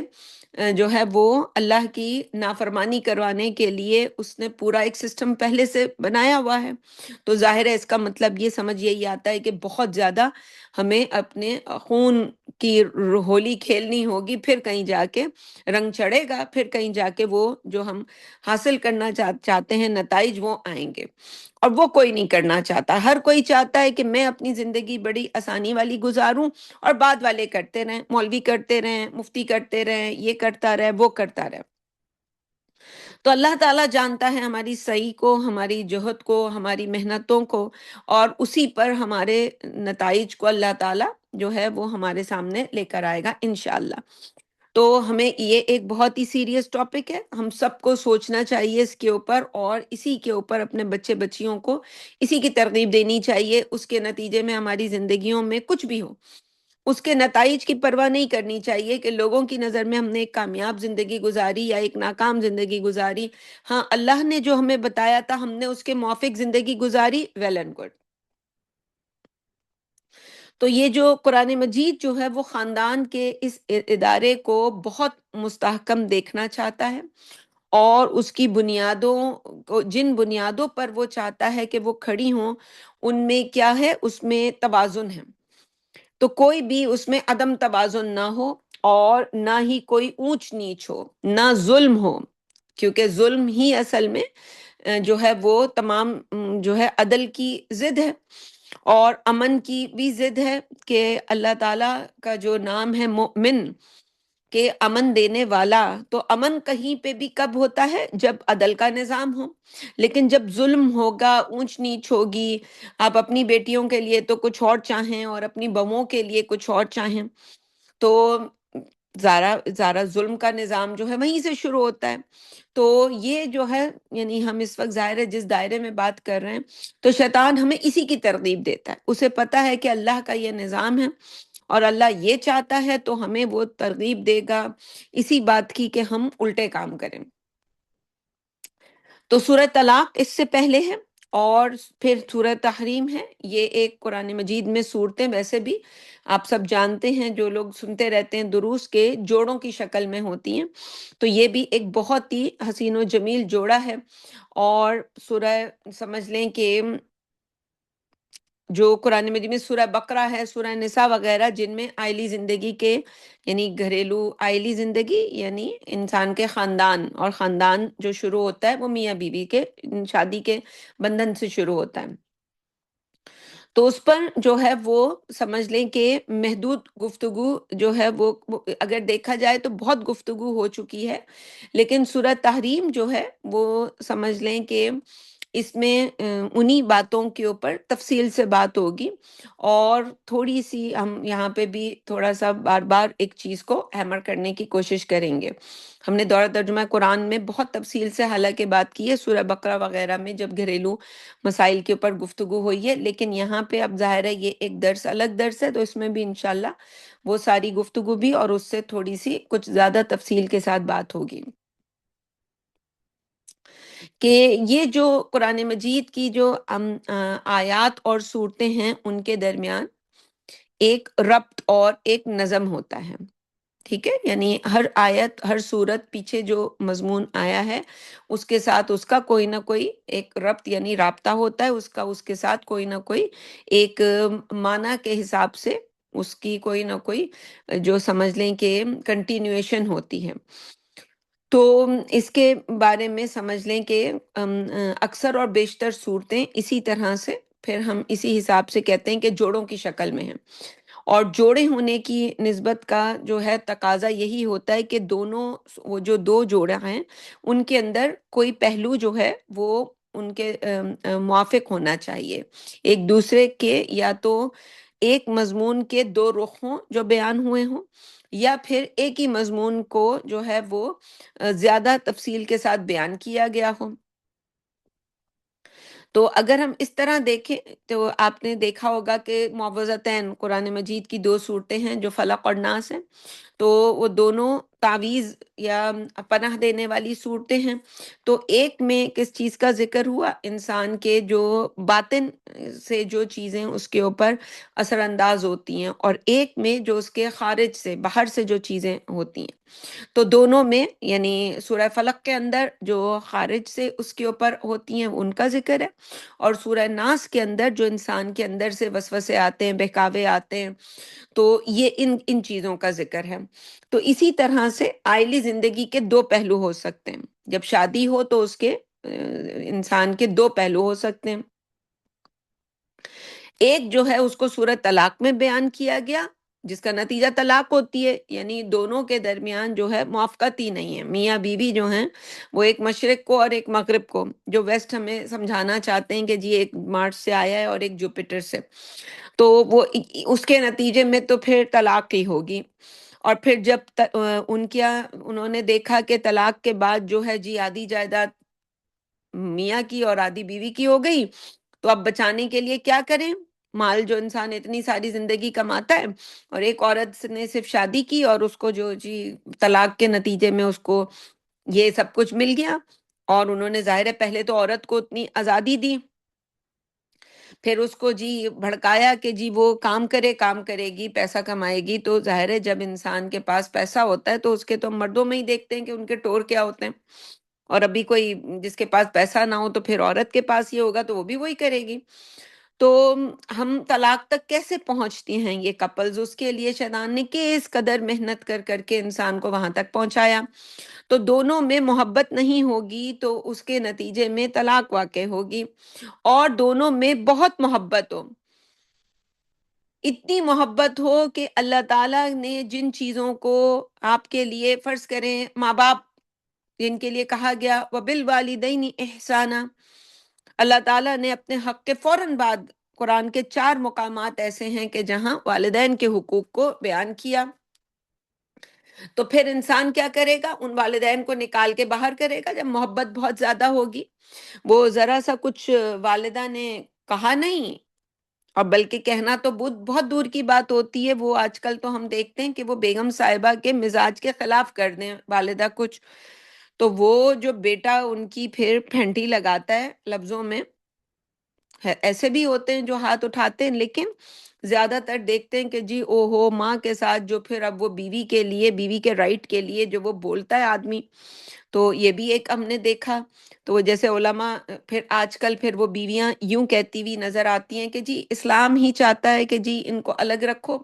Speaker 1: جو ہے وہ اللہ کی نافرمانی کروانے کے لیے اس نے پورا ایک سسٹم پہلے سے بنایا ہوا ہے۔ تو ظاہر ہے اس کا مطلب یہ سمجھ یہی آتا ہے کہ بہت زیادہ ہمیں اپنے خون کی ہولی کھیلنی ہوگی، پھر کہیں جا کے رنگ چڑھے گا، پھر کہیں جا کے وہ جو ہم حاصل کرنا چاہتے ہیں نتائج وہ آئیں گے۔ اور وہ کوئی نہیں کرنا چاہتا، ہر کوئی چاہتا ہے کہ میں اپنی زندگی بڑی آسانی والی گزاروں، اور بعد والے کرتے رہیں، مولوی کرتے رہیں، مفتی کرتے رہیں، یہ کرتا رہے، وہ کرتا رہے۔ تو اللہ تعالیٰ جانتا ہے ہماری سعی کو، ہماری جہد کو، ہماری محنتوں کو، اور اسی پر ہمارے نتائج کو اللہ تعالیٰ جو ہے وہ ہمارے سامنے لے کر آئے گا انشاءاللہ۔ تو ہمیں یہ ایک بہت ہی سیریس ٹاپک ہے، ہم سب کو سوچنا چاہیے اس کے اوپر، اور اسی کے اوپر اپنے بچے بچیوں کو اسی کی ترغیب دینی چاہیے۔ اس کے نتیجے میں ہماری زندگیوں میں کچھ بھی ہو، اس کے نتائج کی پرواہ نہیں کرنی چاہیے کہ لوگوں کی نظر میں ہم نے ایک کامیاب زندگی گزاری یا ایک ناکام زندگی گزاری۔ ہاں، اللہ نے جو ہمیں بتایا تھا ہم نے اس کے موافق زندگی گزاری، ویل اینڈ گڈ۔ تو یہ جو قرآن مجید جو ہے وہ خاندان کے اس ادارے کو بہت مستحکم دیکھنا چاہتا ہے، اور اس کی بنیادوں کو، جن بنیادوں پر وہ چاہتا ہے کہ وہ کھڑی ہوں، ان میں کیا ہے؟ اس میں توازن ہے۔ تو کوئی بھی اس میں عدم توازن نہ ہو، اور نہ ہی کوئی اونچ نیچ ہو، نہ ظلم ہو، کیونکہ ظلم ہی اصل میں جو ہے وہ تمام جو ہے عدل کی ضد ہے، اور امن کی بھی ضد ہے، کہ اللہ تعالیٰ کا جو نام ہے مؤمن، کہ امن دینے والا، تو امن کہیں پہ بھی کب ہوتا ہے؟ جب عدل کا نظام ہو۔ لیکن جب ظلم ہوگا، اونچ نیچ ہوگی، آپ اپنی بیٹیوں کے لیے تو کچھ اور چاہیں اور اپنی بہوؤں کے لیے کچھ اور چاہیں، تو زارا ظلم کا نظام جو ہے وہیں سے شروع ہوتا ہے۔ تو یہ جو ہے، یعنی ہم اس وقت ظاہر ہے جس دائرے میں بات کر رہے ہیں، تو شیطان ہمیں اسی کی ترغیب دیتا ہے، اسے پتا ہے کہ اللہ کا یہ نظام ہے اور اللہ یہ چاہتا ہے، تو ہمیں وہ ترغیب دے گا اسی بات کی کہ ہم الٹے کام کریں۔ تو سورہ طلاق اس سے پہلے ہے، اور پھر سورہ تحریم ہے۔ یہ ایک قرآن مجید میں صورتیں ویسے بھی آپ سب جانتے ہیں، جو لوگ سنتے رہتے ہیں دروس کے، جوڑوں کی شکل میں ہوتی ہیں۔ تو یہ بھی ایک بہت ہی حسین و جمیل جوڑا ہے، اور سورہ سمجھ لیں کہ جو قرآن مجید میں سورہ بقرہ ہے، سورہ نساء وغیرہ، جن میں آئلی زندگی کے، یعنی گھریلو آئلی زندگی، یعنی انسان کے خاندان، اور خاندان جو شروع ہوتا ہے وہ میاں بیوی کے شادی کے بندھن سے شروع ہوتا ہے۔ تو اس پر جو ہے وہ سمجھ لیں کہ محدود گفتگو جو ہے وہ اگر دیکھا جائے تو بہت گفتگو ہو چکی ہے، لیکن سورہ تحریم جو ہے وہ سمجھ لیں کہ اس میں انہی باتوں کے اوپر تفصیل سے بات ہوگی، اور تھوڑی سی ہم یہاں پہ بھی تھوڑا سا بار بار ایک چیز کو ہیمر کرنے کی کوشش کریں گے۔ ہم نے دورہ ترجمہ قرآن میں بہت تفصیل سے حالانکہ بات کی ہے، سورہ بقرہ وغیرہ میں جب گھریلو مسائل کے اوپر گفتگو ہوئی ہے، لیکن یہاں پہ اب ظاہر ہے یہ ایک درس الگ درس ہے، تو اس میں بھی انشاءاللہ وہ ساری گفتگو بھی اور اس سے تھوڑی سی کچھ زیادہ تفصیل کے ساتھ بات ہوگی کہ یہ جو قرآن مجید کی جو آیات اور صورتیں ہیں ان کے درمیان ایک ربط اور ایک نظم ہوتا ہے، ٹھیک ہے؟ یعنی ہر آیت ہر صورت پیچھے جو مضمون آیا ہے اس کے ساتھ اس کا کوئی نہ کوئی ایک ربط یعنی رابطہ ہوتا ہے، اس کا اس کے ساتھ کوئی نہ کوئی ایک معنی کے حساب سے اس کی کوئی نہ کوئی جو سمجھ لیں کہ کنٹینیویشن ہوتی ہے۔ تو اس کے بارے میں سمجھ لیں کہ اکثر اور بیشتر صورتیں اسی طرح سے پھر ہم اسی حساب سے کہتے ہیں کہ جوڑوں کی شکل میں ہیں، اور جوڑے ہونے کی نسبت کا جو ہے تقاضا یہی ہوتا ہے کہ دونوں وہ جو دو جوڑے ہیں ان کے اندر کوئی پہلو جو ہے وہ ان کے موافق ہونا چاہیے، ایک دوسرے کے، یا تو ایک مضمون کے دو رخ ہوں جو بیان ہوئے ہوں، یا پھر ایک ہی مضمون کو جو ہے وہ زیادہ تفصیل کے ساتھ بیان کیا گیا ہو۔ تو اگر ہم اس طرح دیکھیں تو آپ نے دیکھا ہوگا کہ معوذتین قرآن مجید کی دو صورتیں ہیں جو فلق اور ناس ہیں، تو وہ دونوں تعویذ یا پناہ دینے والی صورتیں ہیں۔ تو ایک میں کس چیز کا ذکر ہوا؟ انسان کے جو باطن سے جو چیزیں اس کے اوپر اثر انداز ہوتی ہیں، اور ایک میں جو اس کے خارج سے باہر سے جو چیزیں ہوتی ہیں۔ تو دونوں میں یعنی سورہ فلق کے اندر جو خارج سے اس کے اوپر ہوتی ہیں ان کا ذکر ہے، اور سورہ ناس کے اندر جو انسان کے اندر سے وسوسے آتے ہیں، بہکاوے آتے ہیں، تو یہ ان چیزوں کا ذکر ہے۔ تو اسی طرح سے آئلی زندگی کے دو پہلو ہو سکتے ہیں، جب شادی ہو تو اس کے انسان کے دو پہلو ہو سکتے ہیں، ایک جو ہے اس کو سورۃ طلاق میں بیان کیا گیا جس کا نتیجہ طلاق ہوتی ہے، یعنی دونوں کے درمیان جو ہے موافقت ہی نہیں ہے، میاں بیوی جو ہیں وہ ایک مشرق کو اور ایک مغرب کو، جو ویسٹ ہمیں سمجھانا چاہتے ہیں کہ جی ایک مارس سے آیا ہے اور ایک جوپیٹر سے، تو وہ اس کے نتیجے میں تو پھر طلاق ہی ہوگی۔ اور پھر جب انہوں نے دیکھا کہ طلاق کے بعد جو ہے جی آدھی جائیداد میاں کی اور آدھی بیوی کی ہو گئی، تو اب بچانے کے لیے کیا کریں؟ مال جو انسان اتنی ساری زندگی کماتا ہے، اور ایک عورت نے صرف شادی کی اور اس کو جو جی طلاق کے نتیجے میں اس کو یہ سب کچھ مل گیا، اور انہوں نے ظاہر ہے پہلے تو عورت کو اتنی آزادی دی، پھر اس کو جی بھڑکایا کہ جی وہ کام کرے گی، پیسہ کمائے گی، تو ظاہر ہے جب انسان کے پاس پیسہ ہوتا ہے تو اس کے تو مردوں میں ہی دیکھتے ہیں کہ ان کے ٹور کیا ہوتے ہیں، اور ابھی کوئی جس کے پاس پیسہ نہ ہو تو پھر عورت کے پاس یہ ہوگا تو وہ بھی وہی کرے گی۔ تو ہم طلاق تک کیسے پہنچتی ہیں یہ کپلز؟ اس کے لیے شیطان نے کس قدر محنت کر کر کے انسان کو وہاں تک پہنچایا۔ تو دونوں میں محبت نہیں ہوگی تو اس کے نتیجے میں طلاق واقع ہوگی، اور دونوں میں بہت محبت ہو، اتنی محبت ہو کہ اللہ تعالیٰ نے جن چیزوں کو آپ کے لیے فرض کریں ماں باپ جن کے لیے کہا گیا وَبِالْوَالِدَيْنِ إِحْسَانًا، اللہ تعالیٰ نے اپنے حق کے فوراً بعد قرآن کے 4 مقامات ایسے ہیں کہ جہاں والدین کے حقوق کو بیان کیا، تو پھر انسان کیا کرے گا؟ ان والدین کو نکال کے باہر کرے گا جب محبت بہت زیادہ ہوگی۔ وہ ذرا سا کچھ والدہ نے کہا نہیں، اور بلکہ کہنا تو بہت بہت دور کی بات ہوتی ہے، وہ آج کل تو ہم دیکھتے ہیں کہ وہ بیگم صاحبہ کے مزاج کے خلاف کر دیں والدہ کچھ، تو وہ جو بیٹا ان کی پھر پھینٹی لگاتا ہے لفظوں میں، ایسے بھی ہوتے ہیں جو ہاتھ اٹھاتے ہیں، لیکن زیادہ تر دیکھتے ہیں کہ جی او ہو ماں کے ساتھ جو پھر اب وہ بیوی کے لیے، بیوی کے رائٹ کے لیے جو وہ بولتا ہے آدمی، تو یہ بھی ایک ہم نے دیکھا۔ تو وہ جیسے علماء پھر آج کل پھر وہ بیویاں یوں کہتی ہوئی نظر آتی ہیں کہ جی اسلام ہی چاہتا ہے کہ جی ان کو الگ رکھو،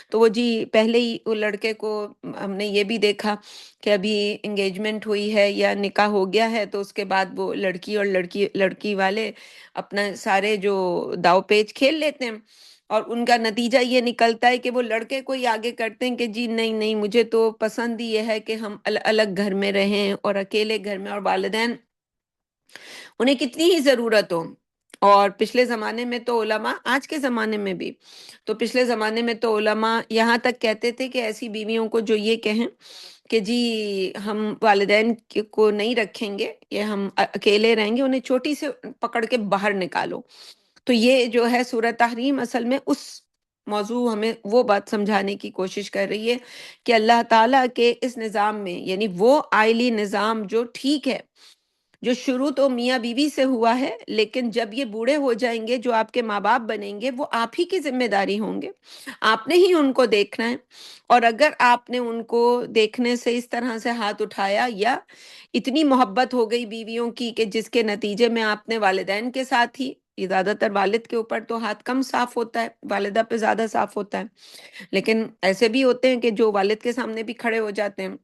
Speaker 1: تو وہ جی پہلے ہی وہ لڑکے کو، ہم نے یہ بھی دیکھا کہ ابھی انگیجمنٹ ہوئی ہے یا نکاح ہو گیا ہے تو اس کے بعد وہ لڑکی اور لڑکی والے اپنا سارے جو داؤ پیچ کھیل لیتے ہیں، اور ان کا نتیجہ یہ نکلتا ہے کہ وہ لڑکے کو ہی آگے کرتے ہیں کہ جی نہیں نہیں، مجھے تو پسند ہی یہ ہے کہ ہم الگ گھر میں رہیں اور اکیلے گھر میں، اور والدین انہیں کتنی ہی ضرورت ہو۔ اور پچھلے زمانے میں تو علماء، آج کے زمانے میں بھی، تو پچھلے زمانے میں تو علماء یہاں تک کہتے تھے کہ ایسی بیویوں کو جو یہ کہیں کہ جی ہم والدین کو نہیں رکھیں گے، یہ ہم اکیلے رہیں گے، انہیں چوٹی سے پکڑ کے باہر نکالو۔ تو یہ جو ہے سورہ تحریم اصل میں اس موضوع ہمیں وہ بات سمجھانے کی کوشش کر رہی ہے کہ اللہ تعالیٰ کے اس نظام میں، یعنی وہ آئلی نظام جو ٹھیک ہے، جو شروع تو میاں بیوی سے ہوا ہے، لیکن جب یہ بوڑھے ہو جائیں گے، جو آپ کے ماں باپ بنیں گے، وہ آپ ہی کی ذمہ داری ہوں گے، آپ نے ہی ان کو دیکھنا ہے۔ اور اگر آپ نے ان کو دیکھنے سے اس طرح سے ہاتھ اٹھایا، یا اتنی محبت ہو گئی بیویوں کی کہ جس کے نتیجے میں آپ نے والدین کے ساتھ ہی، یہ زیادہ تر والد کے اوپر تو ہاتھ کم صاف ہوتا ہے، والدہ پہ زیادہ صاف ہوتا ہے، لیکن ایسے بھی ہوتے ہیں کہ جو والد کے سامنے بھی کھڑے ہو جاتے ہیں،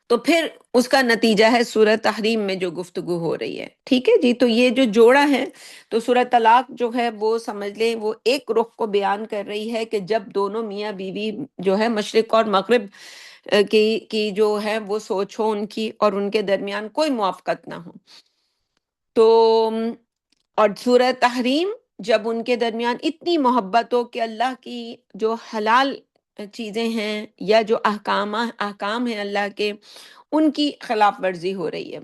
Speaker 1: تو پھر اس کا نتیجہ ہے سورہ تحریم میں جو گفتگو ہو رہی ہے۔ ٹھیک ہے جی، تو یہ جو جوڑا ہے، تو سورہ طلاق جو ہے وہ سمجھ لیں وہ ایک رخ کو بیان کر رہی ہے کہ جب دونوں میاں بیوی جو ہے مشرق اور مغرب کی جو ہے وہ سوچ ہو ان کی، اور ان کے درمیان کوئی موافقت نہ ہو، تو اور سورہ تحریم جب ان کے درمیان اتنی محبت ہو کہ اللہ کی جو حلال چیزیں ہیں یا جو احکام ہیں اللہ کے، ان کی خلاف ورزی ہو رہی ہے۔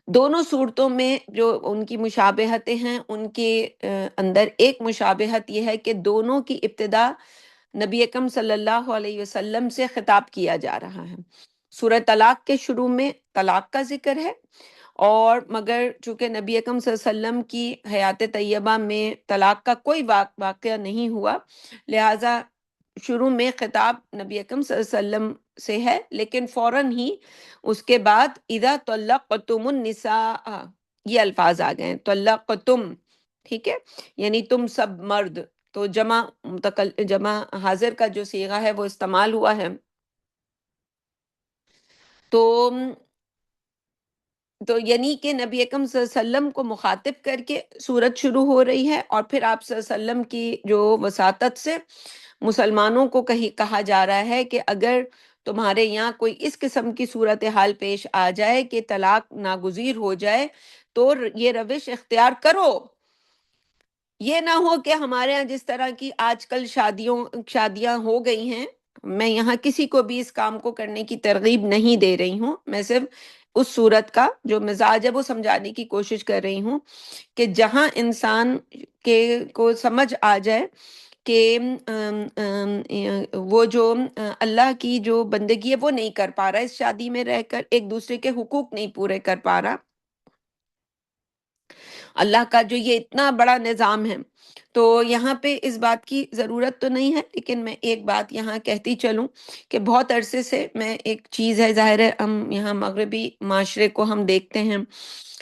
Speaker 1: دونوں صورتوں میں جو ان کی مشابہتیں ہیں، ان کے اندر ایک مشابہت یہ ہے کہ دونوں کی ابتدا نبی اکرم صلی اللہ علیہ وسلم سے خطاب کیا جا رہا ہے۔ سورہ طلاق کے شروع میں طلاق کا ذکر ہے، اور مگر چونکہ نبی اکرم صلی اللہ علیہ وسلم کی حیات طیبہ میں طلاق کا کوئی واقعہ نہیں ہوا، لہٰذا شروع میں خطاب نبی اکرم صلی اللہ علیہ وسلم سے ہے، لیکن فوراً ہی اس کے بعد اذا طلقتم النساء یہ الفاظ آ گئے ہیں، طلقتم، ٹھیک ہے، یعنی تم سب مرد، تو جمع حاضر کا جو صیغہ ہے وہ استعمال ہوا ہے۔ تو یعنی کہ نبی اکرم صلی اللہ علیہ وسلم کو مخاطب کر کے سورت شروع ہو رہی ہے، اور پھر آپ صلی اللہ علیہ وسلم کی جو وساطت سے مسلمانوں کو کہا جا رہا ہے کہ اگر تمہارے یہاں کوئی اس قسم کی صورتحال پیش آ جائے کہ طلاق ناگزیر ہو جائے، تو یہ روش اختیار کرو۔ یہ نہ ہو کہ ہمارے ہاں جس طرح کی آج کل شادیاں ہو گئی ہیں، میں یہاں کسی کو بھی اس کام کو کرنے کی ترغیب نہیں دے رہی ہوں، میں صرف اس صورت کا جو مزاج ہے وہ سمجھانے کی کوشش کر رہی ہوں کہ جہاں انسان کے کو سمجھ آ جائے کہ وہ جو اللہ کی جو بندگی ہے وہ نہیں کر پا رہا، اس شادی میں رہ کر ایک دوسرے کے حقوق نہیں پورے کر پا رہا، اللہ کا جو یہ اتنا بڑا نظام ہے، تو یہاں پہ اس بات کی ضرورت تو نہیں ہے، لیکن میں ایک بات یہاں کہتی چلوں کہ بہت عرصے سے میں ایک چیز ہے، ظاہر ہے ہم یہاں مغربی معاشرے کو ہم دیکھتے ہیں،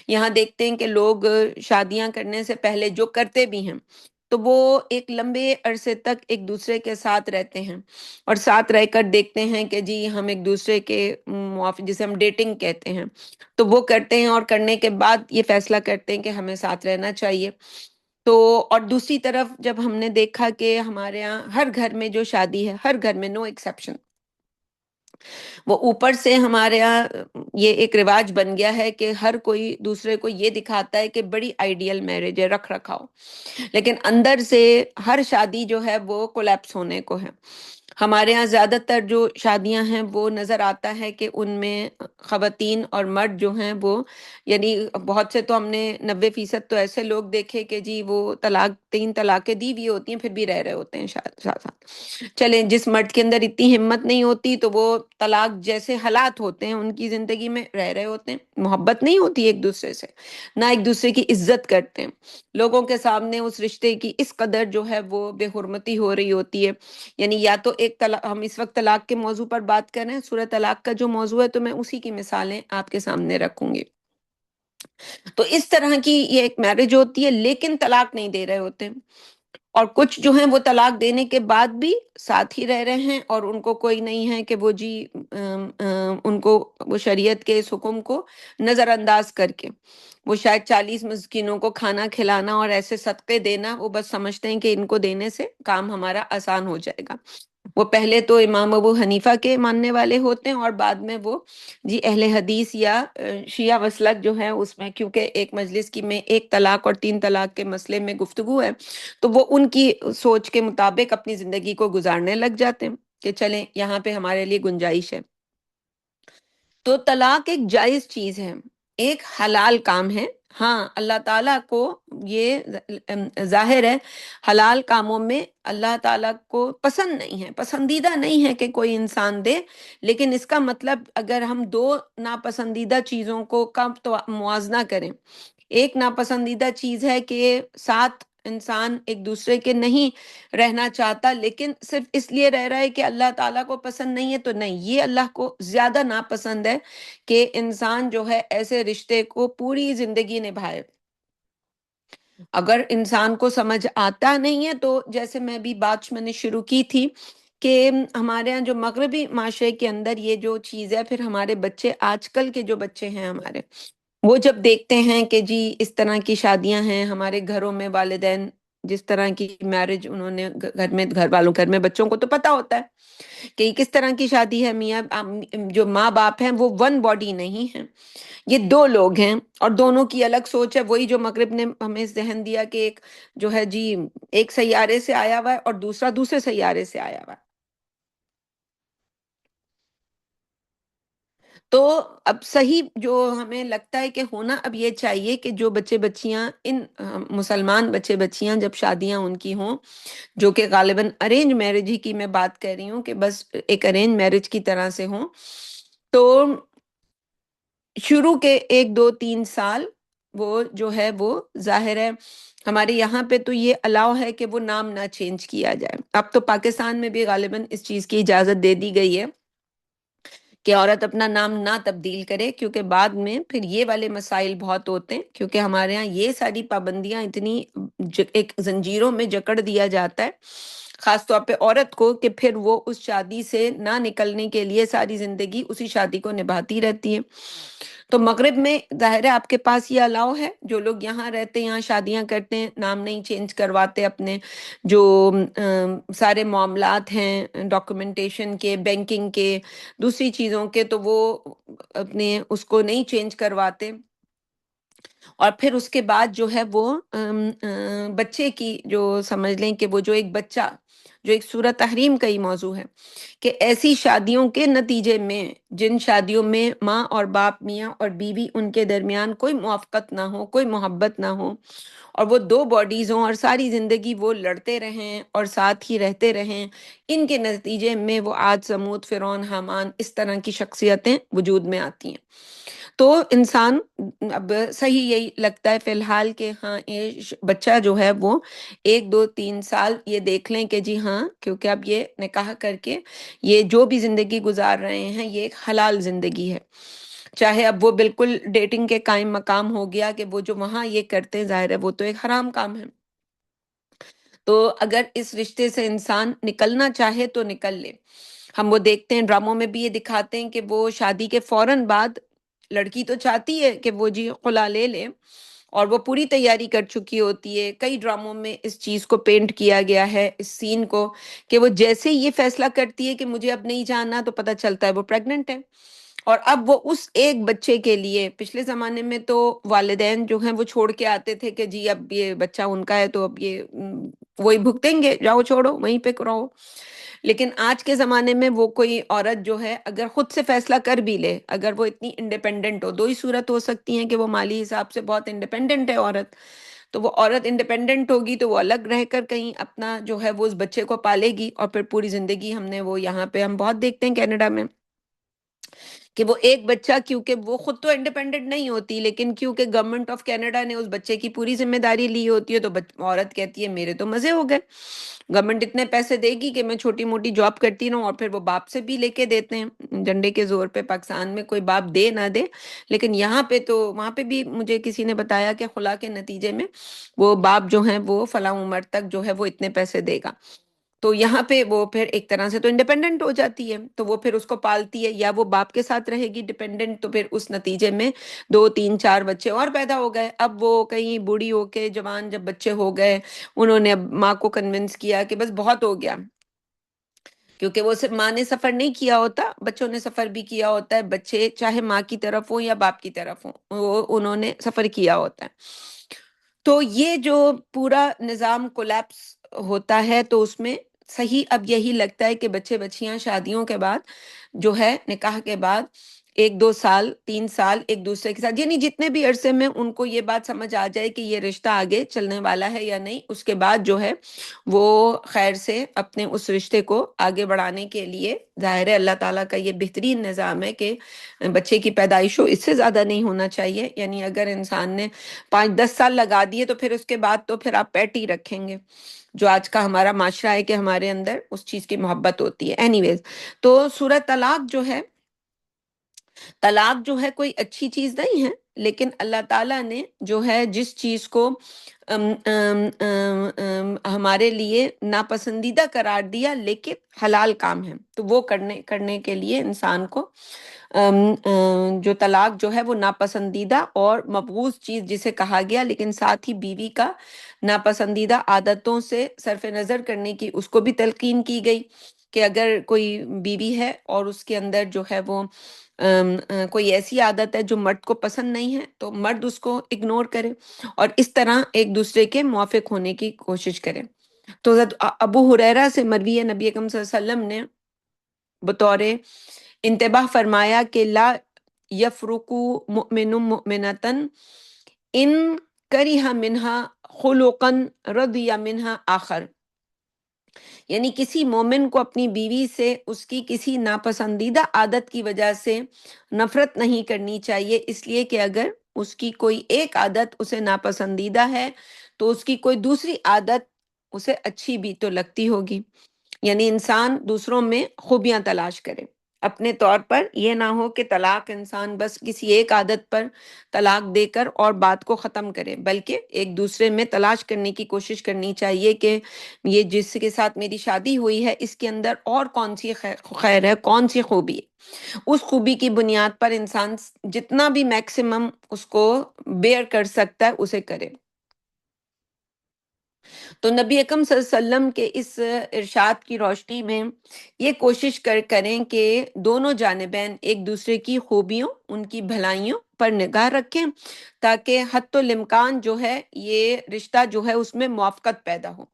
Speaker 1: یہاں دیکھتے ہیں کہ لوگ شادیاں کرنے سے پہلے جو کرتے بھی ہیں تو وہ ایک لمبے عرصے تک ایک دوسرے کے ساتھ رہتے ہیں، اور ساتھ رہ کر دیکھتے ہیں کہ جی ہم ایک دوسرے کے موافق، جسے ہم ڈیٹنگ کہتے ہیں، تو وہ کرتے ہیں، اور کرنے کے بعد یہ فیصلہ کرتے ہیں کہ ہمیں ساتھ رہنا چاہیے۔ تو اور دوسری طرف جب ہم نے دیکھا کہ ہمارے یہاں ہر گھر میں جو شادی ہے، ہر گھر میں نو ایکسیپشن، وہ اوپر سے ہمارے یہاں یہ ایک رواج بن گیا ہے کہ ہر کوئی دوسرے کو یہ دکھاتا ہے کہ بڑی آئیڈیل میرج ہے، رکھاؤ، لیکن اندر سے ہر شادی جو ہے وہ کولیپس ہونے کو ہے۔ ہمارے یہاں زیادہ تر جو شادیاں ہیں وہ نظر آتا ہے کہ ان میں خواتین اور مرد جو ہیں وہ، یعنی بہت سے تو ہم نے 90% تو ایسے لوگ دیکھے کہ جی وہ طلاق، 3 طلاقیں دی ہوئی ہوتی ہیں پھر بھی رہ رہے ہوتے ہیں ساتھ ساتھ۔ چلیں، جس مرد کے اندر اتنی ہمت نہیں ہوتی تو وہ طلاق جیسے حالات ہوتے ہیں ان کی زندگی میں رہ رہے ہوتے ہیں، محبت نہیں ہوتی ایک دوسرے سے، نہ ایک دوسرے کی عزت کرتے ہیں، لوگوں کے سامنے اس رشتے کی اس قدر جو ہے وہ بے حرمتی ہو رہی ہوتی ہے۔ یعنی یا تو ایک طلاق، ہم اس وقت طلاق کے موضوع پر بات کر رہے ہیں، سورہ طلاق کا جو موضوع ہے تو میں اسی کی مثالیں آپ کے سامنے رکھوں گی۔ تو اس طرح کی یہ ایک میرج ہوتی ہے، لیکن طلاق نہیں دے رہے ہوتے، اور کچھ جو ہیں وہ طلاق دینے کے بعد بھی ساتھ ہی رہ رہے ہیں، اور ان کو کوئی نہیں ہے کہ وہ جی ان کو وہ شریعت کے اس حکم کو نظر انداز کر کے وہ شاید 40 مسکینوں کو کھانا کھلانا اور ایسے صدقے دینا، وہ بس سمجھتے ہیں کہ ان کو دینے سے کام ہمارا آسان ہو جائے گا۔ وہ پہلے تو امام ابو حنیفہ کے ماننے والے ہوتے ہیں، اور بعد میں وہ جی اہل حدیث یا شیعہ وصلت جو ہے اس میں، کیونکہ ایک مجلس کی میں 1 طلاق اور 3 طلاق کے مسئلے میں گفتگو ہے، تو وہ ان کی سوچ کے مطابق اپنی زندگی کو گزارنے لگ جاتے ہیں کہ چلیں یہاں پہ ہمارے لیے گنجائش ہے۔ تو طلاق ایک جائز چیز ہے، ایک حلال کام ہے۔ ہاں، اللہ تعالیٰ کو یہ ظاہر ہے حلال کاموں میں اللہ تعالیٰ کو پسند نہیں ہے، پسندیدہ نہیں ہے کہ کوئی انسان دے، لیکن اس کا مطلب اگر ہم دو ناپسندیدہ چیزوں کو کا تو موازنہ کریں، ایک ناپسندیدہ چیز ہے کہ ساتھ انسان ایک دوسرے کے نہیں رہنا چاہتا لیکن صرف اس لیے رہ رہا ہے کہ اللہ تعالیٰ کو پسند نہیں ہے، تو نہیں، یہ اللہ کو زیادہ ناپسند ہے کہ انسان جو ہے ایسے رشتے کو پوری زندگی نبھائے۔ اگر انسان کو سمجھ آتا نہیں ہے تو جیسے میں نے شروع کی تھی کہ ہمارے ہاں جو مغربی معاشرے کے اندر یہ جو چیز ہے، پھر ہمارے بچے، آج کل کے جو بچے ہیں ہمارے، وہ جب دیکھتے ہیں کہ جی اس طرح کی شادیاں ہیں ہمارے گھروں میں، والدین جس طرح کی میرج انہوں نے گھر میں بچوں کو تو پتا ہوتا ہے کہ یہ کس طرح کی شادی ہے، میاں جو ماں باپ ہیں وہ ون باڈی نہیں ہیں، یہ 2 لوگ ہیں، اور دونوں کی الگ سوچ ہے۔ وہی جو مغرب نے ہمیں ذہن دیا کہ ایک جو ہے جی ایک سیارے سے آیا ہوا ہے اور دوسرا دوسرے سیارے سے آیا ہوا ہے۔ تو اب صحیح جو ہمیں لگتا ہے کہ ہونا اب یہ چاہیے کہ جو بچے بچیاں ان مسلمان بچے بچیاں جب شادیاں ان کی ہوں، جو کہ غالباً ارینج میرج ہی کی میں بات کر رہی ہوں کہ بس ایک ارینج میرج کی طرح سے ہوں، تو شروع کے 1 2 3 سال وہ جو ہے وہ ظاہر ہے ہمارے یہاں پہ تو یہ الاؤ ہے کہ وہ نام نہ چینج کیا جائے۔ اب تو پاکستان میں بھی غالباً اس چیز کی اجازت دے دی گئی ہے کہ عورت اپنا نام نہ تبدیل کرے، کیونکہ بعد میں پھر یہ والے مسائل بہت ہوتے ہیں، کیونکہ ہمارے ہاں یہ ساری پابندیاں اتنی ایک زنجیروں میں جکڑ دیا جاتا ہے خاص طور پہ عورت کو، کہ پھر وہ اس شادی سے نہ نکلنے کے لیے ساری زندگی اسی شادی کو نبھاتی رہتی ہے۔ تو مغرب میں ظاہر ہے آپ کے پاس یہ الاؤ ہے، جو لوگ یہاں رہتے ہیں، یہاں شادیاں کرتے ہیں، نام نہیں چینج کرواتے اپنے، جو سارے معاملات ہیں ڈاکومنٹیشن کے، بینکنگ کے، دوسری چیزوں کے، تو وہ اپنے اس کو نہیں چینج کرواتے، اور پھر اس کے بعد جو ہے وہ بچے کی جو سمجھ لیں کہ وہ جو ایک بچہ، جو ایک سورہ تحریم کا ہی موضوع ہے کہ ایسی شادیوں کے نتیجے میں، جن شادیوں میں ماں اور باپ، میاں اور بیوی، ان کے درمیان کوئی موافقت نہ ہو، کوئی محبت نہ ہو، اور وہ 2 باڈیز ہوں اور ساری زندگی وہ لڑتے رہیں اور ساتھ ہی رہتے رہیں، ان کے نتیجے میں وہ عاد، سمود، فرعون، حامان، اس طرح کی شخصیتیں وجود میں آتی ہیں۔ تو انسان اب صحیح یہی لگتا ہے فی الحال کہ ہاں یہ بچہ جو ہے وہ 1 2 3 سال یہ دیکھ لیں کہ جی ہاں، کیونکہ اب یہ نکاح کر کے یہ جو بھی زندگی گزار رہے ہیں یہ ایک حلال زندگی ہے، چاہے اب وہ بالکل ڈیٹنگ کے قائم مقام ہو گیا کہ وہ جو وہاں یہ کرتے ہیں ظاہر ہے وہ تو ایک حرام کام ہے۔ تو اگر اس رشتے سے انسان نکلنا چاہے تو نکل لے۔ ہم وہ دیکھتے ہیں ڈراموں میں بھی یہ دکھاتے ہیں کہ وہ شادی کے فوراً بعد لڑکی تو چاہتی ہے کہ وہ جی خلا لے لے، اور وہ پوری تیاری کر چکی ہوتی ہے، کئی ڈراموں میں اس چیز کو پینٹ کیا گیا ہے، اس سین کو، کہ وہ جیسے یہ فیصلہ کرتی ہے کہ مجھے اب نہیں جانا تو پتہ چلتا ہے وہ پریگننٹ ہے، اور اب وہ اس ایک بچے کے لیے، پچھلے زمانے میں تو والدین جو ہیں وہ چھوڑ کے آتے تھے کہ جی اب یہ بچہ ان کا ہے تو اب یہ وہی بھگتیں گے، جاؤ چھوڑو وہیں پہ رہو، لیکن آج کے زمانے میں وہ کوئی عورت جو ہے اگر خود سے فیصلہ کر بھی لے، اگر وہ اتنی انڈیپینڈنٹ ہو، دو ہی صورت ہو سکتی ہیں کہ وہ مالی حساب سے بہت انڈیپینڈنٹ ہے عورت، تو وہ عورت انڈیپینڈنٹ ہوگی تو وہ الگ رہ کر کہیں اپنا جو ہے وہ اس بچے کو پالے گی، اور پھر پوری زندگی ہم نے وہ یہاں پہ ہم بہت دیکھتے ہیں کینیڈا میں کہ وہ ایک بچہ، کیونکہ وہ خود تو انڈیپینڈنٹ نہیں ہوتی لیکن کیونکہ گورنمنٹ آف کینیڈا نے اس بچے کی پوری ذمہ داری لی ہوتی ہے، تو عورت کہتی ہے میرے تو مزے ہو گئے، گورنمنٹ اتنے پیسے دے گی کہ میں چھوٹی موٹی جاب کرتی رہوں، اور پھر وہ باپ سے بھی لے کے دیتے ہیں ڈنڈے کے زور پہ، پاکستان میں کوئی باپ دے نہ دے، لیکن یہاں پہ تو وہاں پہ بھی مجھے کسی نے بتایا کہ خلا کے نتیجے میں وہ باپ جو ہیں وہ فلاں عمر تک جو ہے وہ اتنے پیسے دے گا، تو یہاں پہ وہ پھر ایک طرح سے تو انڈیپینڈنٹ ہو جاتی ہے، تو وہ پھر اس کو پالتی ہے، یا وہ باپ کے ساتھ رہے گی ڈیپینڈنٹ، تو پھر اس نتیجے میں دو تین چار بچے اور پیدا ہو گئے، اب وہ کہیں بوڑھی ہو کے جوان جب بچے ہو گئے، انہوں نے اب ماں کو کنونس کیا کہ بس بہت ہو گیا، کیونکہ وہ صرف ماں نے سفر نہیں کیا ہوتا، بچوں نے سفر بھی کیا ہوتا ہے، بچے چاہے ماں کی طرف ہوں یا باپ کی طرف ہوں، وہ انہوں نے سفر کیا ہوتا ہے، تو یہ جو پورا نظام کولیپس ہوتا ہے تو اس میں صحیح اب یہی لگتا ہے کہ بچے بچیاں شادیوں کے بعد جو ہے نکاح کے بعد ایک دو سال تین سال ایک دوسرے کے ساتھ، یعنی جتنے بھی عرصے میں ان کو یہ بات سمجھ آ جائے کہ یہ رشتہ آگے چلنے والا ہے یا نہیں، اس کے بعد جو ہے وہ خیر سے اپنے اس رشتے کو آگے بڑھانے کے لیے، ظاہر ہے اللہ تعالیٰ کا یہ بہترین نظام ہے کہ بچے کی پیدائش ہو، اس سے زیادہ نہیں ہونا چاہیے، یعنی اگر انسان نے 5-10 سال لگا دیے تو پھر اس کے بعد تو پھر آپ پیٹ ہی رکھیں گے، جو آج کا ہمارا معاشرہ ہے کہ ہمارے اندر اس چیز کی محبت ہوتی ہے، اینی ویز، تو سورہ طلاق جو ہے، طلاق جو ہے کوئی اچھی چیز نہیں ہے، لیکن اللہ تعالیٰ نے جو ہے جس چیز کو ام ام ام ام ہمارے لیے ناپسندیدہ قرار دیا لیکن حلال کام ہے، تو وہ کرنے کے لیے انسان کو جو طلاق جو ہے وہ ناپسندیدہ اور مبغوض چیز جسے کہا گیا، لیکن ساتھ ہی بیوی کا ناپسندیدہ عادتوں سے صرف نظر کرنے کی اس کو بھی تلقین کی گئی کہ اگر کوئی بیوی ہے اور اس کے اندر جو ہے وہ کوئی ایسی عادت ہے جو مرد کو پسند نہیں ہے تو مرد اس کو اگنور کرے اور اس طرح ایک دوسرے کے موافق ہونے کی کوشش کرے، تو حضرت ابو ہریرہ سے مروی ہے، نبی اکرم صلی اللہ علیہ وسلم نے بطور انتباہ فرمایا کہ لا یفرقو مؤمن مؤمنتن ان کرہ منہا خلقا رضی منہا آخر، یعنی کسی مومن کو اپنی بیوی سے اس کی کسی ناپسندیدہ عادت کی وجہ سے نفرت نہیں کرنی چاہیے، اس لیے کہ اگر اس کی کوئی ایک عادت اسے ناپسندیدہ ہے تو اس کی کوئی دوسری عادت اسے اچھی بھی تو لگتی ہوگی، یعنی انسان دوسروں میں خوبیاں تلاش کرے، اپنے طور پر یہ نہ ہو کہ طلاق انسان بس کسی ایک عادت پر طلاق دے کر اور بات کو ختم کرے، بلکہ ایک دوسرے میں تلاش کرنے کی کوشش کرنی چاہیے کہ یہ جس کے ساتھ میری شادی ہوئی ہے اس کے اندر اور کون سی خیر ہے، کون سی خوبی ہے، اس خوبی کی بنیاد پر انسان جتنا بھی میکسیمم اس کو بیئر کر سکتا ہے اسے کرے، تو نبی اکرم صلی اللہ علیہ وسلم کے اس ارشاد کی روشنی میں یہ کوشش کریں کہ دونوں جانبین ایک دوسرے کی خوبیوں ان کی بھلائیوں پر نگاہ رکھیں تاکہ حتی الامکان جو ہے یہ رشتہ جو ہے اس میں موافقت پیدا ہو،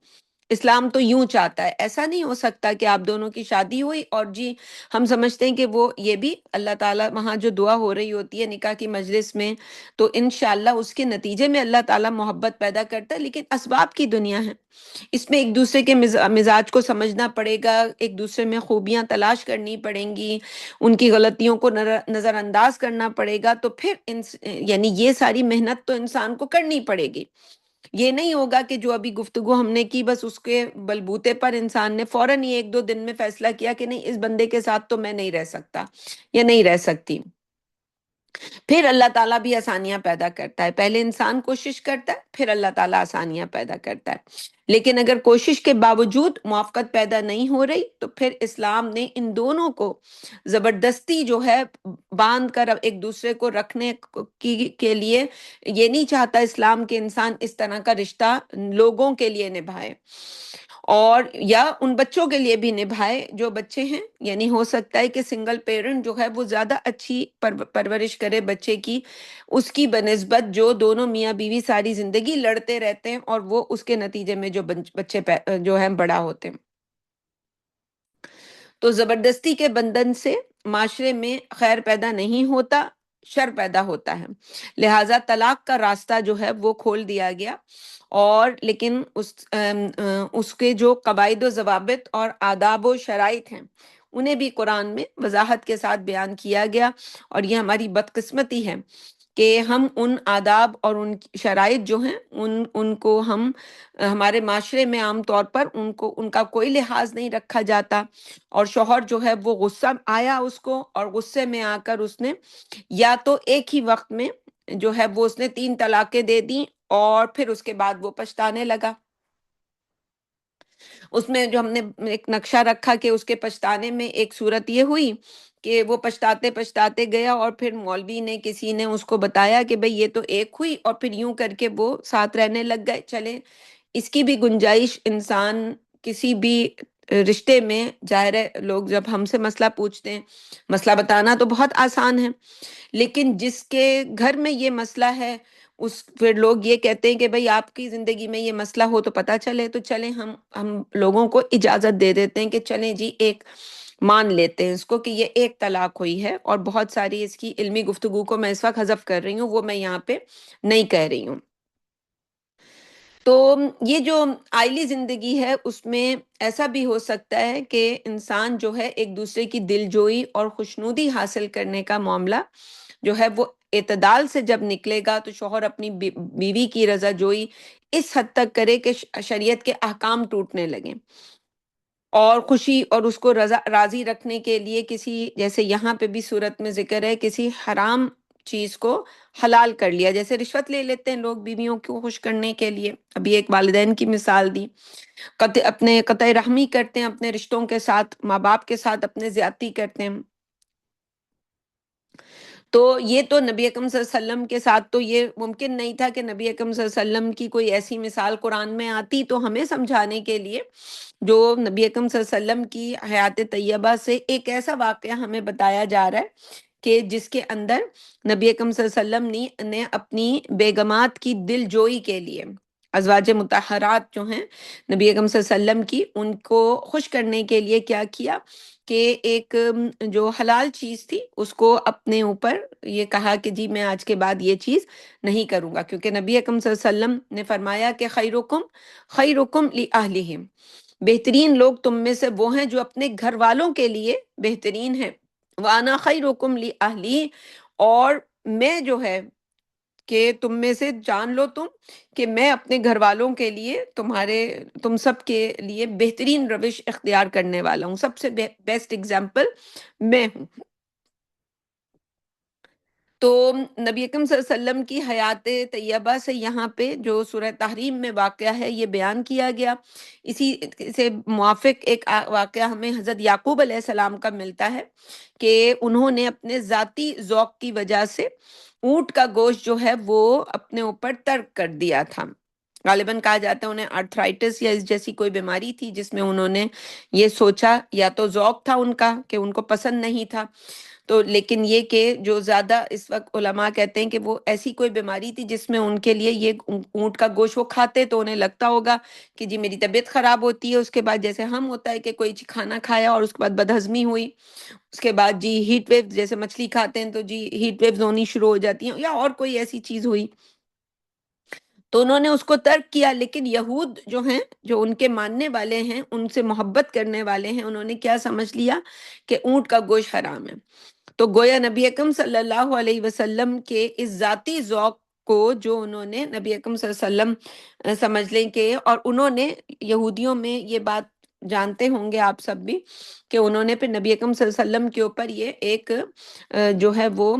Speaker 1: اسلام تو یوں چاہتا ہے، ایسا نہیں ہو سکتا کہ آپ دونوں کی شادی ہوئی اور جی ہم سمجھتے ہیں کہ وہ یہ بھی اللہ تعالیٰ وہاں جو دعا ہو رہی ہوتی ہے نکاح کی مجلس میں تو انشاءاللہ اس کے نتیجے میں اللہ تعالیٰ محبت پیدا کرتا ہے، لیکن اسباب کی دنیا ہے، اس میں ایک دوسرے کے مزاج کو سمجھنا پڑے گا، ایک دوسرے میں خوبیاں تلاش کرنی پڑیں گی، ان کی غلطیوں کو نظر انداز کرنا پڑے گا، تو پھر یعنی یہ ساری محنت تو انسان کو کرنی پڑے گی، یہ نہیں ہوگا کہ جو ابھی گفتگو ہم نے کی بس اس کے بلبوتے پر انسان نے فوراً ہی ایک دو دن میں فیصلہ کیا کہ نہیں اس بندے کے ساتھ تو میں نہیں رہ سکتا یا نہیں رہ سکتی، پھر اللہ تعالیٰ بھی آسانیاں پیدا کرتا ہے، پہلے انسان کوشش کرتا ہے پھر اللہ تعالیٰ آسانیاں پیدا کرتا ہے، لیکن اگر کوشش کے باوجود موافقت پیدا نہیں ہو رہی تو پھر اسلام نے ان دونوں کو زبردستی جو ہے باندھ کر ایک دوسرے کو رکھنے کے لیے یہ نہیں چاہتا اسلام کے انسان اس طرح کا رشتہ لوگوں کے لیے نبھائے اور یا ان بچوں کے لیے بھی نبھائے جو بچے ہیں، یعنی ہو سکتا ہے کہ سنگل پیرنٹ جو ہے وہ زیادہ اچھی پرورش کرے بچے کی اس کی بنسبت جو دونوں میاں بیوی ساری زندگی لڑتے رہتے ہیں اور وہ اس کے نتیجے میں جو بچے جو ہیں بڑا ہوتے ہیں، تو زبردستی کے بندھن سے معاشرے میں خیر پیدا نہیں ہوتا، شر پیدا ہوتا ہے۔ لہٰذا طلاق کا راستہ جو ہے وہ کھول دیا گیا، اور لیکن اس کے جو قواعد و ضوابط اور آداب و شرائط ہیں انہیں بھی قرآن میں وضاحت کے ساتھ بیان کیا گیا۔ اور یہ ہماری بدقسمتی ہے کہ ہم ان آداب اور ان شرائط جو ہیں ان کو ہم ہمارے معاشرے میں عام طور پر ان کا کوئی لحاظ نہیں رکھا جاتا، اور شوہر جو ہے وہ غصہ آیا اس کو، اور غصے میں آ کر اس نے یا تو ایک ہی وقت میں جو ہے وہ اس نے 3 طلاقیں دے دیں، اور پھر اس کے بعد وہ پچھتانے لگا۔ اس میں جو ہم نے ایک نقشہ رکھا کہ اس کے پچھتانے میں ایک صورت یہ ہوئی کہ وہ پچھتاتے پچھتاتے گیا، اور پھر مولوی نے کسی نے اس کو بتایا کہ بھئی یہ تو ایک ہوئی، اور پھر یوں کر کے وہ ساتھ رہنے لگ گئے۔ چلیں، اس کی بھی گنجائش انسان کسی بھی رشتے میں، ظاہر ہے لوگ جب ہم سے مسئلہ پوچھتے ہیں، مسئلہ بتانا تو بہت آسان ہے، لیکن جس کے گھر میں یہ مسئلہ ہے، پھر لوگ یہ کہتے ہیں کہ بھئی آپ کی زندگی میں یہ مسئلہ ہو تو پتہ چلے، تو چلیں ہم لوگوں کو اجازت دے دیتے ہیں کہ چلیں جی ایک مان لیتے ہیں اس کو کہ یہ ایک طلاق ہوئی ہے، اور بہت ساری اس کی علمی گفتگو کو میں اس وقت حذف کر رہی ہوں، وہ میں یہاں پہ نہیں کہہ رہی ہوں۔ تو یہ جو آئلی زندگی ہے اس میں ایسا بھی ہو سکتا ہے کہ انسان جو ہے ایک دوسرے کی دل جوئی اور خوشنودی حاصل کرنے کا معاملہ جو ہے وہ اعتدال سے جب نکلے گا، تو شوہر اپنی بیوی کی رضا جوئی اس حد تک کرے کہ شریعت کے احکام ٹوٹنے لگیں، اور خوشی اور اس کو راضی رکھنے کے لیے کسی، جیسے یہاں پہ بھی صورت میں ذکر ہے، کسی حرام چیز کو حلال کر لیا، جیسے رشوت لے لیتے ہیں لوگ بیویوں کو خوش کرنے کے لیے۔ ابھی ایک والدین کی مثال دی، اپنے قطع رحمی کرتے ہیں، اپنے رشتوں کے ساتھ، ماں باپ کے ساتھ اپنے زیادتی کرتے ہیں۔ تو یہ تو نبی اکرم صلی اللہ علیہ وسلم کے ساتھ تو یہ ممکن نہیں تھا کہ نبی اکرم صلی اللہ علیہ وسلم کی کوئی ایسی مثال قرآن میں آتی تو ہمیں سمجھانے کے لیے، جو نبی اکرم صلی اللہ علیہ وسلم کی حیات طیبہ سے ایک ایسا واقعہ ہمیں بتایا جا رہا ہے کہ جس کے اندر نبی اکرم صلی اللہ علیہ وسلم نے اپنی بیگمات کی دل جوئی کے لیے، ازواج مطہرات جو ہیں نبی اکرم صلی اللہ علیہ وسلم کی، ان کو خوش کرنے کے لیے کیا کیا کہ ایک جو حلال چیز تھی اس کو اپنے اوپر یہ کہا کہ جی میں آج کے بعد یہ چیز نہیں کروں گا، کیونکہ نبی اکرم صلی اللہ علیہ وسلم نے فرمایا کہ خیرکم لأہلہم، بہترین لوگ تم میں سے وہ ہیں جو اپنے گھر والوں کے لیے بہترین ہیں، وانا خیرکم لأہلی، اور میں جو ہے کہ تم میں سے جان لو تم کہ میں اپنے گھر والوں کے لیے تم سب کے لیے بہترین روش اختیار کرنے والا ہوں، سب سے بیسٹ اگزامپل میں ہوں۔ تو نبی اکرم صلی اللہ علیہ وسلم کی حیات طیبہ سے یہاں پہ جو سورہ تحریم میں واقعہ ہے یہ بیان کیا گیا۔ اسی سے موافق ایک واقعہ ہمیں حضرت یعقوب علیہ السلام کا ملتا ہے کہ انہوں نے اپنے ذاتی ذوق کی وجہ سے اونٹ کا گوشت جو ہے وہ اپنے اوپر ترک کر دیا تھا۔ غالباً کہا جاتا ہے انہیں آرتھرائٹس یا اس جیسی کوئی بیماری تھی جس میں انہوں نے یہ سوچا، یا تو ذوق تھا ان کا کہ ان کو پسند نہیں تھا، تو لیکن یہ کہ جو زیادہ اس وقت علماء کہتے ہیں کہ وہ ایسی کوئی بیماری تھی جس میں ان کے لیے یہ اونٹ کا گوشت وہ کھاتے تو انہیں لگتا ہوگا کہ جی میری طبیعت خراب ہوتی ہے، اس کے بعد جیسے ہم ہوتا ہے کہ کوئی کھانا کھایا اور اس کے بعد بدہضمی ہوئی، اس کے بعد جی ہیٹ ویو، جیسے مچھلی کھاتے ہیں تو جی ہیٹ ویوز ہونی شروع ہو جاتی ہیں، یا اور کوئی ایسی چیز ہوئی، تو انہوں نے اس کو ترک کیا۔ لیکن یہود جو ہیں، جو ان کے ماننے والے ہیں، ان سے محبت کرنے والے ہیں، انہوں نے کیا سمجھ لیا کہ اونٹ کا گوشت حرام ہے۔ تو گویا نبی اکرم صلی اللہ علیہ وسلم کے اس ذاتی ذوق کو جو انہوں نے نبی اکرم صلی اللہ علیہ وسلم سمجھ لیں کہ، اور انہوں نے یہودیوں میں یہ بات جانتے ہوں گے آپ سب بھی کہ انہوں نے پھر نبی اکرم صلی اللہ علیہ وسلم کے اوپر یہ ایک جو ہے وہ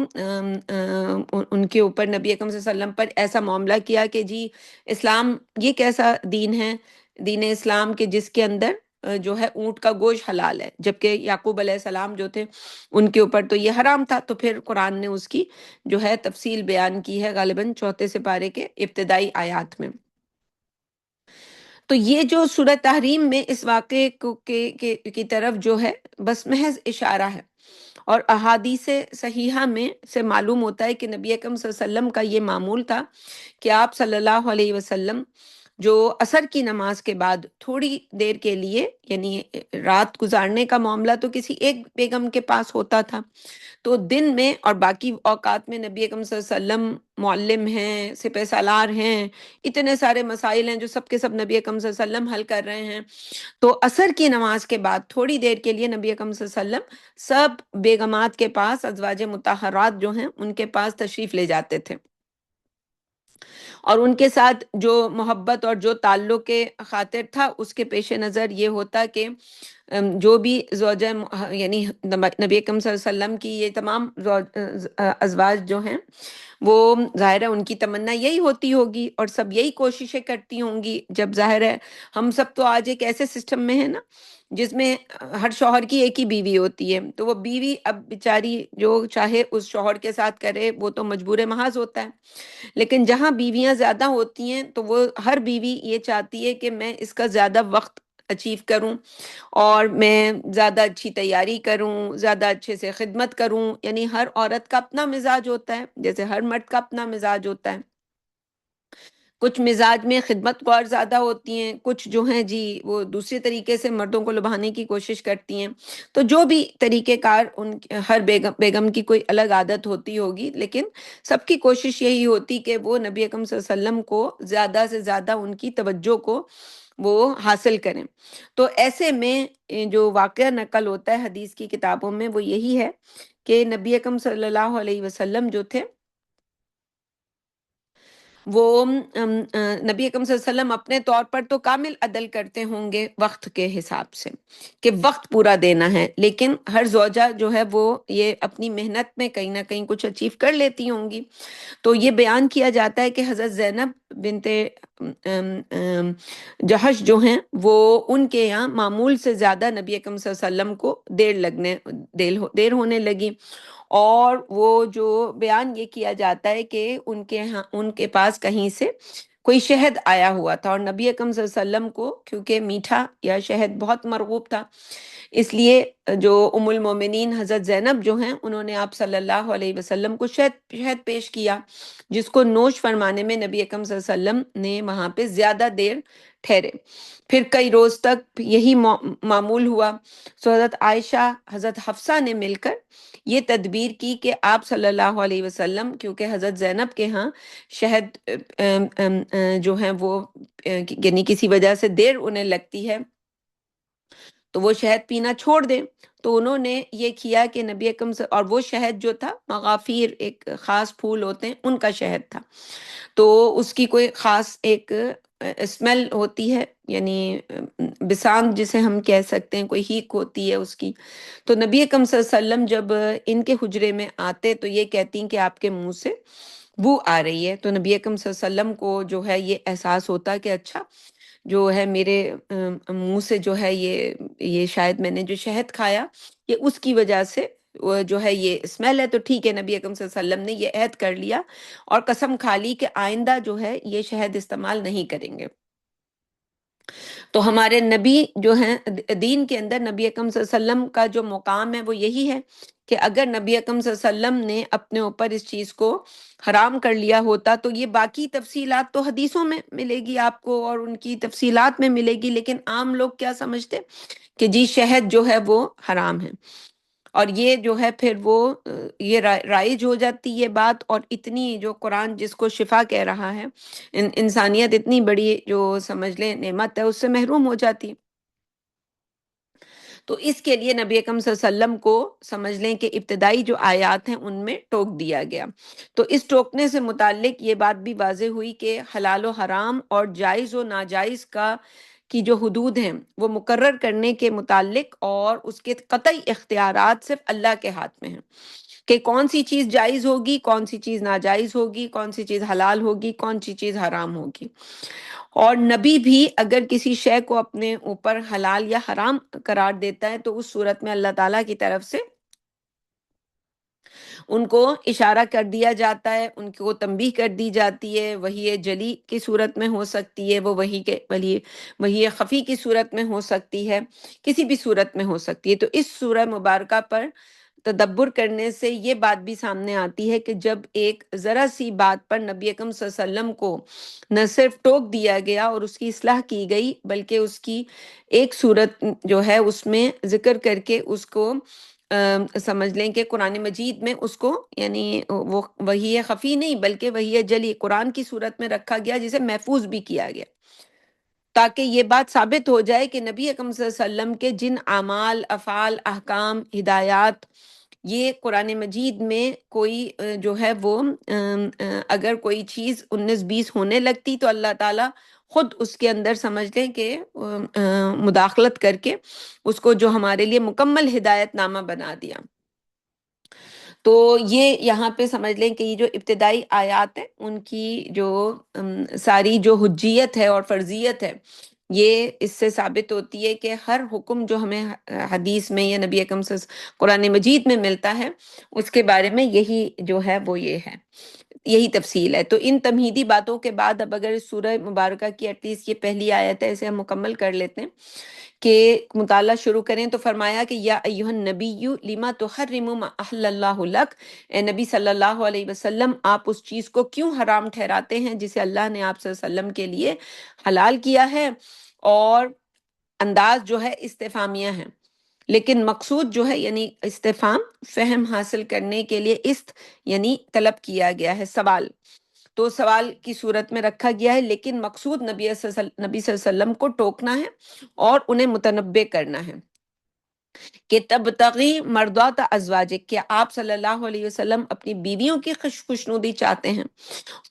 Speaker 1: ان کے اوپر نبی اکرم صلی اللہ علیہ وسلم پر ایسا معاملہ کیا کہ جی اسلام یہ کیسا دین ہے، دین اسلام کے جس کے اندر جو ہے اونٹ کا گوشت حلال ہے، جبکہ یعقوب علیہ السلام جو تھے ان کے اوپر تو یہ حرام تھا۔ تو پھر قرآن نے اس کی جو ہے تفصیل بیان کی ہے غالباً 4 سپارے کے ابتدائی آیات میں۔ تو یہ جو سورہ تحریم میں اس واقعے کی طرف جو ہے بس محض اشارہ ہے، اور احادیث صحیحہ میں سے معلوم ہوتا ہے کہ نبی اکرم صلی اللہ علیہ وسلم کا یہ معمول تھا کہ آپ صلی اللہ علیہ وسلم جو عصر کی نماز کے بعد تھوڑی دیر کے لیے یعنی رات گزارنے کا معاملہ تو کسی ایک بیگم کے پاس ہوتا تھا، تو دن میں اور باقی اوقات میں نبی اکرم صلی اللہ علیہ وسلم معلم ہیں، سپہ سالار ہیں، اتنے سارے مسائل ہیں جو سب کے سب نبی اکرم صلی اللہ علیہ وسلم حل کر رہے ہیں۔ تو عصر کی نماز کے بعد تھوڑی دیر کے لیے نبی اکرم صلی اللہ علیہ وسلم سب بیگمات کے پاس، ازواج مطہرات جو ہیں ان کے پاس تشریف لے جاتے تھے، اور ان کے ساتھ جو محبت اور جو تعلق کے خاطر تھا اس کے پیش نظر یہ ہوتا کہ جو بھی زوجہ یعنی نبی اکرم صلی اللہ علیہ وسلم کی یہ تمام ازواج جو ہیں وہ ظاہر ہے ان کی تمنا یہی ہوتی ہوگی اور سب یہی کوششیں کرتی ہوں گی، جب ظاہر ہے ہم سب تو آج ایک ایسے سسٹم میں ہے نا جس میں ہر شوہر کی ایک ہی بیوی ہوتی ہے، تو وہ بیوی اب بیچاری جو چاہے اس شوہر کے ساتھ کرے وہ تو مجبور محض ہوتا ہے، لیکن جہاں بیویاں زیادہ ہوتی ہیں تو وہ ہر بیوی یہ چاہتی ہے کہ میں اس کا زیادہ وقت اچیو کروں اور میں زیادہ اچھی تیاری کروں، زیادہ اچھے سے خدمت کروں، یعنی ہر عورت کا اپنا مزاج ہوتا ہے جیسے ہر مرد کا اپنا مزاج ہوتا ہے، کچھ مزاج میں خدمت کو اور زیادہ ہوتی ہیں، کچھ جو ہیں جی وہ دوسرے طریقے سے مردوں کو لبھانے کی کوشش کرتی ہیں، تو جو بھی طریقہ کار ہر بیگم کی کوئی الگ عادت ہوتی ہوگی، لیکن سب کی کوشش یہی ہوتی کہ وہ نبی اکرم صلی اللہ علیہ وسلم کو زیادہ سے زیادہ ان کی توجہ کو وہ حاصل کریں۔ تو ایسے میں جو واقعہ نقل ہوتا ہے حدیث کی کتابوں میں وہ یہی ہے کہ نبی اکرم صلی اللہ علیہ وسلم جو تھے وہ نبی اکرم صلی اللہ علیہ وسلم اپنے طور پر تو کامل عدل کرتے ہوں گے وقت کے حساب سے کہ وقت پورا دینا ہے، لیکن ہر زوجہ جو ہے وہ یہ اپنی محنت میں کہیں نہ کہیں کچھ اچیو کر لیتی ہوں گی۔ تو یہ بیان کیا جاتا ہے کہ حضرت زینب بنت جہش جو ہیں وہ ان کے یہاں معمول سے زیادہ نبی اکرم صلی اللہ علیہ وسلم کو دیر ہونے لگی، اور وہ جو بیان یہ کیا جاتا ہے کہ ان کے پاس کہیں سے کوئی شہد آیا ہوا تھا، اور نبی اکرم صلی اللہ علیہ وسلم کو کیونکہ میٹھا یا شہد بہت مرغوب تھا، اس لیے جو ام المومنین حضرت زینب جو ہیں انہوں نے آپ صلی اللہ علیہ وسلم کو شہد پیش کیا، جس کو نوش فرمانے میں نبی اکرم صلی اللہ علیہ وسلم نے وہاں پہ زیادہ دیر ٹھہرے، پھر کئی روز تک یہی معمول ہوا۔ سو حضرت عائشہ حضرت حفصہ نے مل کر یہ تدبیر کی کہ آپ صلی اللہ علیہ وسلم کیونکہ حضرت زینب کے ہاں شہد جو ہیں وہ یعنی کسی وجہ سے دیر انہیں لگتی ہے تو وہ شہد پینا چھوڑ دیں، تو انہوں نے یہ کیا کہ نبی اکرم اور وہ شہد جو تھا مغافیر ایک خاص پھول ہوتے ہیں ان کا شہد تھا، تو اس کی کوئی خاص ایک اسمیل ہوتی ہے، یعنی بسانت جسے ہم کہہ سکتے ہیں، کوئی ہیک ہوتی ہے اس کی، تو نبی اکرم صلی اللہ علیہ وسلم جب ان کے حجرے میں آتے تو یہ کہتی ہیں کہ آپ کے منہ سے بو آ رہی ہے، تو نبی اکرم صلی اللہ علیہ وسلم کو جو ہے یہ احساس ہوتا کہ اچھا جو ہے میرے منہ سے جو ہے یہ شاید میں نے جو شہد کھایا یہ اس کی وجہ سے جو ہے یہ اسمیل ہے، تو ٹھیک ہے نبی اکرم صلی اللہ علیہ وسلم نے یہ عہد کر لیا اور قسم کھا لی کہ آئندہ جو ہے یہ شہد استعمال نہیں کریں گے۔ تو ہمارے نبی جو ہیں دین کے اندر نبی اکرم صلی اللہ علیہ وسلم کا جو مقام ہے وہ یہی ہے کہ اگر نبی اکرم صلی اللہ علیہ وسلم نے اپنے اوپر اس چیز کو حرام کر لیا ہوتا تو یہ باقی تفصیلات تو حدیثوں میں ملے گی آپ کو اور ان کی تفصیلات میں ملے گی، لیکن عام لوگ کیا سمجھتے کہ جی شہد جو ہے وہ حرام ہے، اور یہ جو ہے پھر وہ یہ رائج ہو جاتی یہ بات، اور اتنی جو قرآن جس کو شفا کہہ رہا ہے انسانیت اتنی بڑی جو سمجھ لیں نعمت ہے اس سے محروم ہو جاتی، تو اس کے لیے نبی اکرم صلی اللہ علیہ وسلم کو سمجھ لیں کہ ابتدائی جو آیات ہیں ان میں ٹوک دیا گیا، تو اس ٹوکنے سے متعلق یہ بات بھی واضح ہوئی کہ حلال و حرام اور جائز و ناجائز کی جو حدود ہیں وہ مقرر کرنے کے متعلق اور اس کے قطعی اختیارات صرف اللہ کے ہاتھ میں ہیں کہ کون سی چیز جائز ہوگی، کون سی چیز ناجائز ہوگی، کون سی چیز حلال ہوگی، کون سی چیز حرام ہوگی، اور نبی بھی اگر کسی شے کو اپنے اوپر حلال یا حرام قرار دیتا ہے تو اس صورت میں اللہ تعالیٰ کی طرف سے ان کو اشارہ کر دیا جاتا ہے، ان کو تنبیہ کر دی جاتی ہے، وحی جلی کی صورت میں ہو سکتی ہے، وہ وحی خفی کی صورت میں ہو سکتی ہے، کسی بھی صورت میں ہو سکتی ہے، تو اس سورہ مبارکہ پر تدبر کرنے سے یہ بات بھی سامنے آتی ہے کہ جب ایک ذرا سی بات پر نبی اکرم صلی اللہ علیہ وسلم کو نہ صرف ٹوک دیا گیا اور اس کی اصلاح کی گئی، بلکہ اس کی ایک صورت جو ہے اس میں ذکر کر کے اس کو سمجھ لیں کہ قرآن مجید میں اس کو یعنی وہ وحی خفی نہیں بلکہ وحی جلی قرآن کی صورت میں رکھا گیا، جسے محفوظ بھی کیا گیا، تاکہ یہ بات ثابت ہو جائے کہ نبی اکرم صلی اللہ علیہ وسلم کے جن اعمال، افعال، احکام، ہدایات، یہ قرآن مجید میں کوئی جو ہے وہ اگر کوئی چیز 19-20 ہونے لگتی تو اللہ تعالیٰ خود اس کے اندر سمجھ لیں کہ مداخلت کر کے اس کو جو ہمارے لیے مکمل ہدایت نامہ بنا دیا۔ تو یہ یہاں پہ سمجھ لیں کہ یہ جو ابتدائی آیات ہیں ان کی جو ساری جو حجیت ہے اور فرضیت ہے، یہ اس سے ثابت ہوتی ہے کہ ہر حکم جو ہمیں حدیث میں یا نبی اکرم صلی اللہ علیہ وسلم قرآن مجید میں ملتا ہے، اس کے بارے میں یہی جو ہے وہ یہ ہے، یہی تفصیل ہے۔ تو ان تمہیدی باتوں کے بعد اب اگر سورہ مبارکہ کی ایٹ لیسٹ یہ پہلی آیت ہے، اسے ہم مکمل کر لیتے ہیں کہ مطالعہ شروع کریں، تو فرمایا کہ یا ایھا النبی لما تحرم ما احل اللہ لک، اے نبی صلی اللہ علیہ وسلم آپ اس چیز کو کیوں حرام ٹھہراتے ہیں جسے اللہ نے آپ صلی اللہ علیہ وسلم کے لیے حلال کیا ہے، اور انداز جو ہے استفہامیہ ہے، لیکن مقصود جو ہے یعنی استفہام فہم حاصل کرنے کے لیے یعنی طلب کیا گیا ہے، سوال تو سوال کی صورت میں رکھا گیا ہے، لیکن مقصود نبی صلی اللہ علیہ وسلم کو ٹوکنا ہے اور انہیں متنبع کرنا ہے کہ تبتغی مرضات ازواجک، کہ آپ صلی اللہ علیہ وسلم اپنی بیویوں کی خوشنودی چاہتے ہیں۔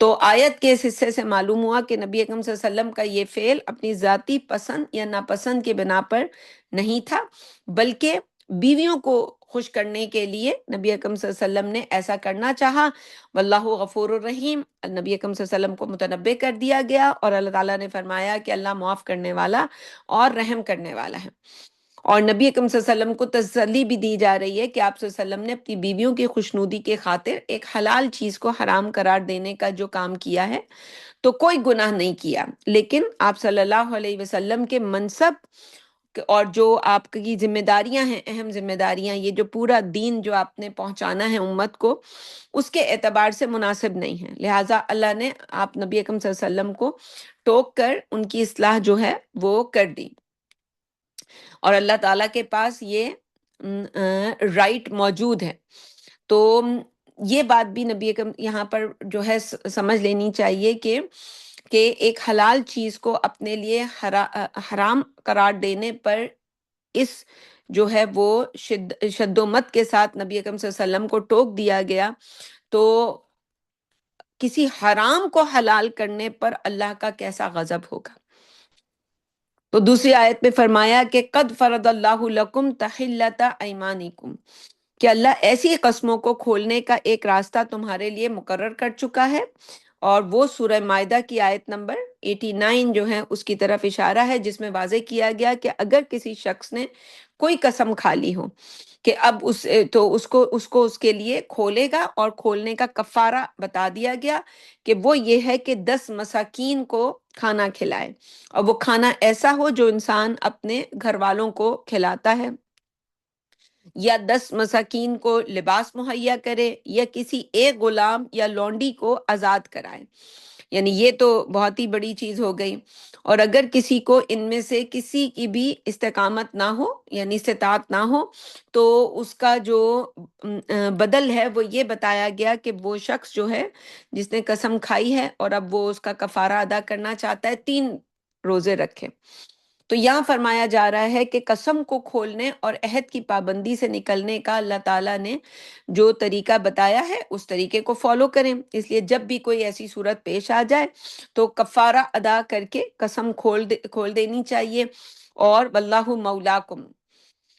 Speaker 1: تو آیت کے اس حصے سے معلوم ہوا کہ نبی اکرم صلی اللہ علیہ وسلم کا یہ فعل اپنی ذاتی پسند یا ناپسند کے بنا پر نہیں تھا، بلکہ بیویوں کو خوش کرنے کے لیے نبی اکرم صلی اللہ علیہ وسلم نے ایسا کرنا چاہا۔ واللہ غفور الرحیم، نبی اکرم صلی اللہ علیہ وسلم کو متنبع کر دیا گیا، اور اللہ تعالیٰ نے فرمایا کہ اللہ معاف کرنے والا اور رحم کرنے والا ہے۔ اور نبی اکرم صلی اللہ علیہ وسلم کو تسلی بھی دی جا رہی ہے کہ آپ صلی اللہ علیہ وسلم نے اپنی بیویوں کی خوشنودی کے خاطر ایک حلال چیز کو حرام قرار دینے کا جو کام کیا ہے تو کوئی گناہ نہیں کیا، لیکن آپ صلی اللہ علیہ وسلم کے منصب اور جو آپ کی ذمہ داریاں ہیں، اہم ذمہ داریاں، یہ جو پورا دین جو آپ نے پہنچانا ہے امت کو، اس کے اعتبار سے مناسب نہیں ہے، لہٰذا اللہ نے آپ نبی اکرم صلی اللہ علیہ وسلم کو ٹوک کر ان کی اصلاح جو ہے وہ کر دی، اور اللہ تعالیٰ کے پاس یہ رائٹ موجود ہے۔ تو یہ بات بھی نبی اکرم یہاں پر جو ہے سمجھ لینی چاہیے کہ ایک حلال چیز کو اپنے لیے حرام قرار دینے پر اس جو ہے وہ شد و مت کے ساتھ نبی اکرم صلی اللہ علیہ وسلم کو ٹوک دیا گیا، تو کسی حرام کو حلال کرنے پر اللہ کا کیسا غضب ہوگا۔ تو دوسری آیت میں فرمایا کہ قد فرض اللہ لکم تحلۃ ایمانکم، کہ اللہ ایسی قسموں کو کھولنے کا ایک راستہ تمہارے لیے مقرر کر چکا ہے، اور وہ سورہ مائدہ کی آیت نمبر 89 جو ہے اس کی طرف اشارہ ہے، جس میں واضح کیا گیا کہ اگر کسی شخص نے کوئی قسم کھا لی ہو کہ اب اس کے لیے کھولے گا، اور کھولنے کا کفارہ بتا دیا گیا کہ وہ یہ ہے کہ 10 مساکین کو کھانا کھلائے، اور وہ کھانا ایسا ہو جو انسان اپنے گھر والوں کو کھلاتا ہے، یا 10 مساکین کو لباس مہیا کرے، یا کسی ایک غلام یا لونڈی کو آزاد کرائے، یعنی یہ تو بہت ہی بڑی چیز ہو گئی۔ اور اگر کسی کو ان میں سے کسی کی بھی استقامت نہ ہو، یعنی استطاعت نہ ہو، تو اس کا جو بدل ہے وہ یہ بتایا گیا کہ وہ شخص جو ہے جس نے قسم کھائی ہے اور اب وہ اس کا کفارہ ادا کرنا چاہتا ہے، 3 روزے رکھے۔ تو یہاں فرمایا جا رہا ہے کہ قسم کو کھولنے اور عہد کی پابندی سے نکلنے کا اللہ تعالیٰ نے جو طریقہ بتایا ہے اس طریقے کو فالو کریں، اس لیے جب بھی کوئی ایسی صورت پیش آ جائے تو کفارہ ادا کر کے قسم کھول دینی چاہیے۔ اور واللہ مولاکم،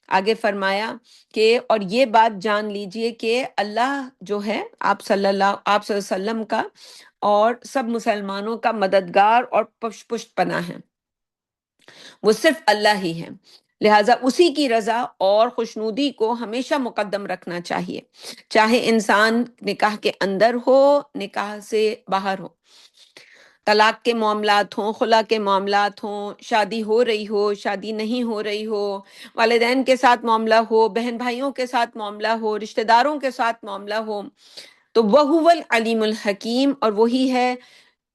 Speaker 1: آگے فرمایا کہ اور یہ بات جان لیجئے کہ اللہ جو ہے آپ صلی اللہ علیہ وسلم کا اور سب مسلمانوں کا مددگار اور پشت پناہ ہے، وہ صرف اللہ ہی ہے، لہٰذا اسی کی رضا اور خوشنودی کو ہمیشہ مقدم رکھنا چاہیے، چاہے انسان نکاح کے اندر ہو، نکاح سے باہر ہو، طلاق کے معاملات ہوں، خلا کے معاملات ہوں، شادی ہو رہی ہو، شادی نہیں ہو رہی ہو، والدین کے ساتھ معاملہ ہو، بہن بھائیوں کے ساتھ معاملہ ہو، رشتہ داروں کے ساتھ معاملہ ہو، تو وَهُوَ العلیم الحکیم، اور وہی ہے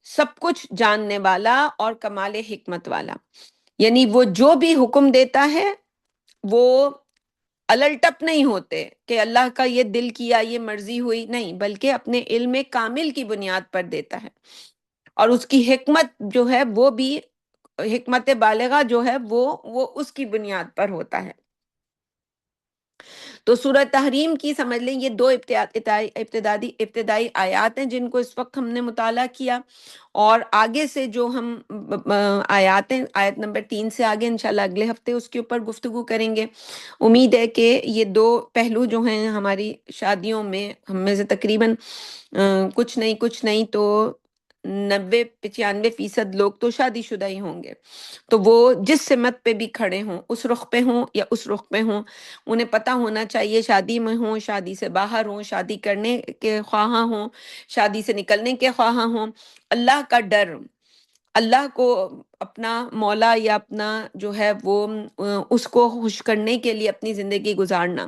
Speaker 1: سب کچھ جاننے والا اور کمال حکمت والا. یعنی وہ جو بھی حکم دیتا ہے وہ الٹپ نہیں ہوتے کہ اللہ کا یہ دل کیا، یہ مرضی ہوئی، نہیں، بلکہ اپنے علم کامل کی بنیاد پر دیتا ہے. اور اس کی حکمت جو ہے وہ بھی، حکمت بالغہ جو ہے وہ اس کی بنیاد پر ہوتا ہے. تو سورہ تحریم کی سمجھ لیں یہ دو ابتدائی آیات ہیں جن کو اس وقت ہم نے مطالعہ کیا، اور آگے سے جو ہم آیات ہیں، آیت نمبر 3 سے آگے انشاءاللہ اگلے ہفتے اس کے اوپر گفتگو کریں گے. امید ہے کہ یہ دو پہلو جو ہیں ہماری شادیوں میں، ہم میں سے تقریباً کچھ نہیں تو 90-95% لوگ تو شادی شدہ ہی ہوں گے. تو وہ جس سمت پہ بھی کھڑے ہوں، اس رخ پہ ہوں یا اس رخ پہ ہوں، انہیں پتہ ہونا چاہیے، شادی میں ہوں، شادی سے باہر ہوں، شادی کرنے کے خواہاں ہوں، شادی سے نکلنے کے خواہاں ہوں، اللہ کا ڈر، اللہ کو اپنا مولا یا اپنا جو ہے وہ اس کو خوش کرنے کے لیے اپنی زندگی گزارنا،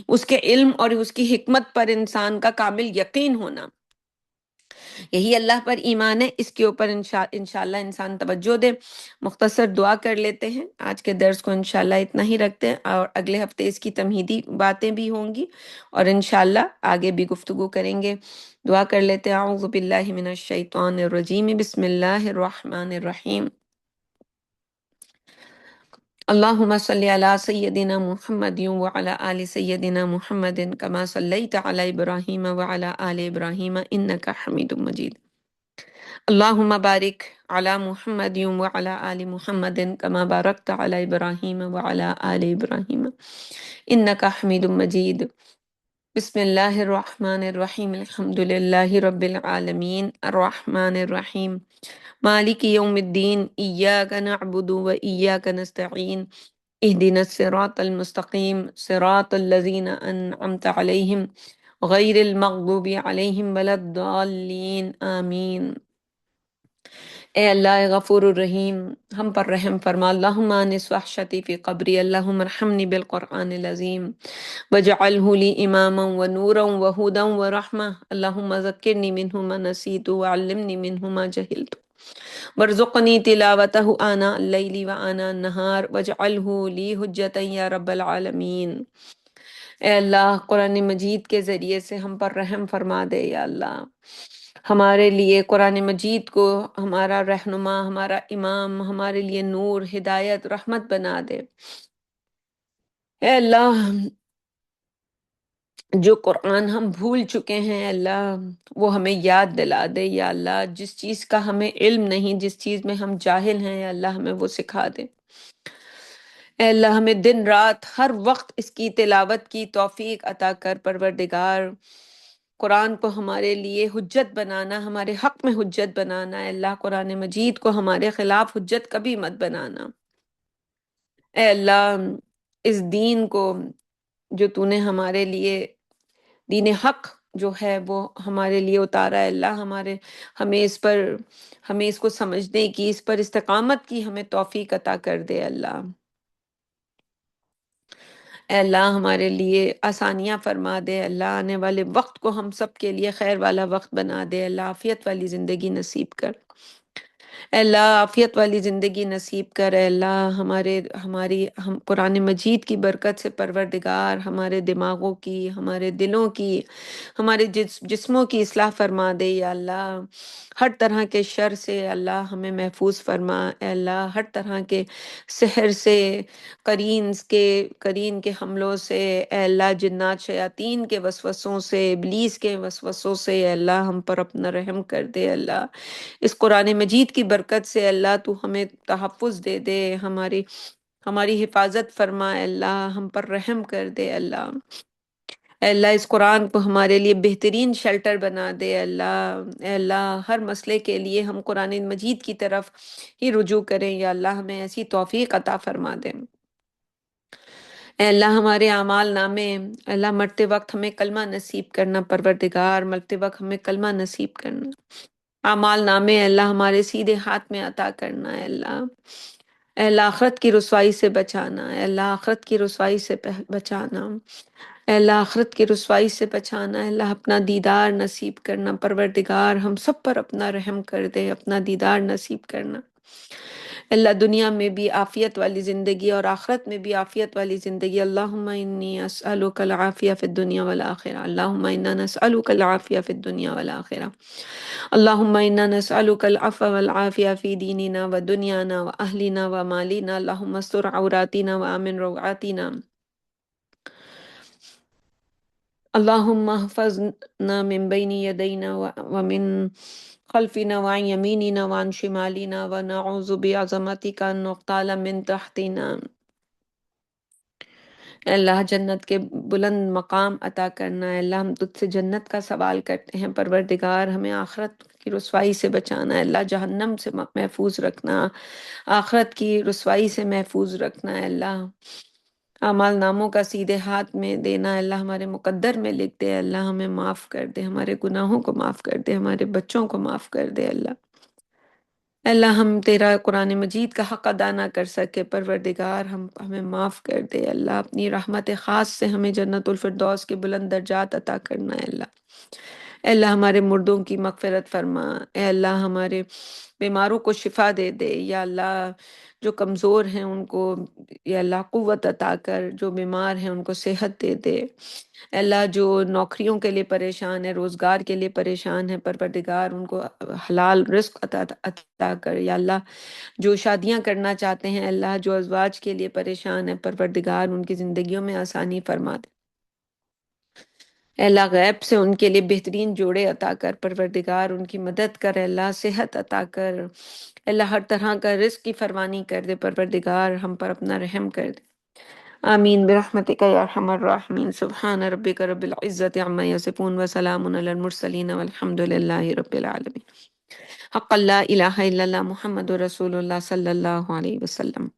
Speaker 1: اس کے علم اور اس کی حکمت پر انسان کا کامل یقین ہونا، یہی اللہ پر ایمان ہے. اس کے اوپر انشاءاللہ انسان توجہ دے. مختصر دعا کر لیتے ہیں، آج کے درس کو انشاءاللہ اتنا ہی رکھتے ہیں، اور اگلے ہفتے اس کی تمہیدی باتیں بھی ہوں گی اور انشاءاللہ آگے بھی گفتگو کریں گے. دعا کر لیتے ہیں. اعوذ باللہ من الشیطان الرجیم، بسم اللہ الرحمن الرحیم. اللہم صلی علی سیدنا محمد وعلی آل سیدنا محمد کما صلیت علی ابراہیم وعلی آل ابراہیم انک حمید مجید. اللہم بارک علی محمد وعلی آل محمد کما بارکت علی ابراہیم وعلی آل ابراہیم انک حمید مجید. بسم اللہ الرحمن الرحیم. الحمد للہ رب العالمین الرحمن الرحیم مالک یوم الدین. ایاک نعبد و ایاک نستعین. اہدنا الصراط المستقیم صراط الذین انعمت علیہم غیر المغضوب علیہم ولا الضالین آمین. اے اللہ غفور الرحیم، ہم پر رحم فرما. اللہم آنس وحشتی فی قبری، اللہم ارحمنی بالقرآن العظیم وجعلہ لی اماما ونورا وہدا ورحمہ. اللہم ذکرنی منہ ما نسیت وعلمنی منہ ما جہلت وارزقنی تلاوتہ آناء اللیل وآناء النہار واجعلہ لی حجتا یا رب العالمین. اے اللہ قرآن مجید کے ذریعے سے ہم پر رحم فرما دے یا اللہ. ہمارے لیے قرآن مجید کو ہمارا رہنما، ہمارا امام، ہمارے لیے نور، ہدایت، رحمت بنا دے. اے اللہ جو قرآن ہم بھول چکے ہیں اللہ، وہ ہمیں یاد دلا دے یا اللہ. جس چیز کا ہمیں علم نہیں، جس چیز میں ہم جاہل ہیں یا اللہ ہمیں وہ سکھا دے. اے اللہ ہمیں دن رات ہر وقت اس کی تلاوت کی توفیق عطا کر پروردگار. قرآن کو ہمارے لیے حجت بنانا، ہمارے حق میں حجت بنانا. اے اللہ قرآن مجید کو ہمارے خلاف حجت کبھی مت بنانا. اے اللہ اس دین کو جو تو نے ہمارے لیے، دین حق جو ہے وہ ہمارے لیے اتارا ہے اللہ، ہمیں اس پر، ہمیں اس کو سمجھنے کی، اس پر استقامت کی ہمیں توفیق عطا کر دے اللہ. اے اللہ ہمارے لیے آسانیاں فرما دے اللہ. آنے والے وقت کو ہم سب کے لیے خیر والا وقت بنا دے اللہ. عافیت والی زندگی نصیب کر. اے اللہ عافیت والی زندگی نصیب کر. اے اللہ ہم قرآن مجید کی برکت سے پروردگار ہمارے دماغوں کی، ہمارے دلوں کی، ہمارے جسموں کی اصلاح فرما دے یا اللہ. ہر طرح کے شر سے اللہ ہمیں محفوظ فرما. اے اللہ ہر طرح کے سحر سے، قرین کے حملوں سے، اے اللہ جنات شیاطین کے وسوسوں سے، ابلیس کے وسوسوں سے، اے اللہ ہم پر اپنا رحم کر دے اللہ. اس قرآن مجید کی برکت سے اللہ تو ہمیں تحفظ دے دے، ہماری حفاظت فرما. اے اللہ ہم پر رحم کر دے اللہ. اے اللہ اس قرآن کو ہمارے لیے بہترین شیلٹر بنا دے اللہ. اے اللہ ہر مسئلے کے لیے ہم قرآن مجید کی طرف ہی رجوع کریں یا اللہ. ہمیں ایسی توفیق عطا فرما دیں. اے اللہ ہمارے اعمال نامے، اللہ مرتے وقت ہمیں کلمہ نصیب کرنا پروردگار. مرتے وقت ہمیں کلمہ نصیب کرنا. اعمال نامے اللہ ہمارے سیدھے ہاتھ میں عطا کرنا ہے اللہ، اے اللہ آخرت کی رسوائی سے بچانا ہے اللہ، آخرت کی رسوائی سے بچانا، اے اللہ آخرت کی رسوائی سے بچانا ہے اللہ، اپنا دیدار نصیب کرنا پروردگار، ہم سب پر اپنا رحم کر دے، اپنا دیدار نصیب کرنا اللہ، دنیا میں بھی عافیت والی زندگی اور آخرت میں بھی عافیت والی زندگی، اللہم انی اسألک العافیہ فی الدنیا والآخرہ، اللہم انا نسألک العافیہ فی الدنیا والآخرہ، اللہم انا نسألک العفو والعافیہ فی دیننا ودنیانا واہلنا ومالنا، اللہم استر عوراتنا وآمن روعاتنا، اللہم احفظنا من بین یدینا ومن خلفنا وعن یمیننا وعن شمالنا ونعوذ بعظمتک ان نغتال من تحتنا، اے اللہ جنت کے بلند مقام عطا کرنا ہے اللہ، ہم تجھ سے جنت کا سوال کرتے ہیں پروردگار، ہمیں آخرت کی رسوائی سے بچانا ہے اللہ، جہنم سے محفوظ رکھنا، آخرت کی رسوائی سے محفوظ رکھنا ہے اللہ، اعمال ناموں کا سیدھے ہاتھ میں دینا ہے اللہ، ہمارے مقدر میں لکھ دے اللہ، ہمیں معاف کر دے، ہمارے گناہوں کو معاف کر دے، ہمارے بچوں کو معاف کر دے اللہ، اللہ ہم تیرا قرآن مجید کا حق ادا نہ کر سکے پروردگار، ہمیں معاف کر دے اللہ، اپنی رحمت خاص سے ہمیں جنت الفردوس کے بلند درجات عطا کرنا ہے اللہ، اے اللہ ہمارے مردوں کی مغفرت فرما، اے اللہ ہمارے بیماروں کو شفا دے دے، یا اللہ جو کمزور ہیں ان کو یا اللہ قوت عطا کر، جو بیمار ہیں ان کو صحت دے دے، اے اللہ جو نوکریوں کے لیے پریشان ہے، روزگار کے لیے پریشان ہے پروردگار ان کو حلال رزق عطا کر، یا اللہ جو شادیاں کرنا چاہتے ہیں اللہ، جو ازواج کے لیے پریشان ہے پروردگار ان کی زندگیوں میں آسانی فرما دے، اے اللہ غیب سے ان کے لیے بہترین جوڑے عطا کر پروردگار، ان کی مدد کر اے اللہ، صحت عطا کر اے اللہ، ہر طرح کا رزق کی فروانی کر دے پروردگار، ہم پر اپنا رحم کر دے، آمین برحمتک یا ارحم الراحمین، سبحان ربک رب العزت عما یصفون وسلام علی المرسلین والحمد للہ رب العالمین، حق لا الہ الا اللہ محمد رسول اللہ صلی اللہ علیہ وسلم۔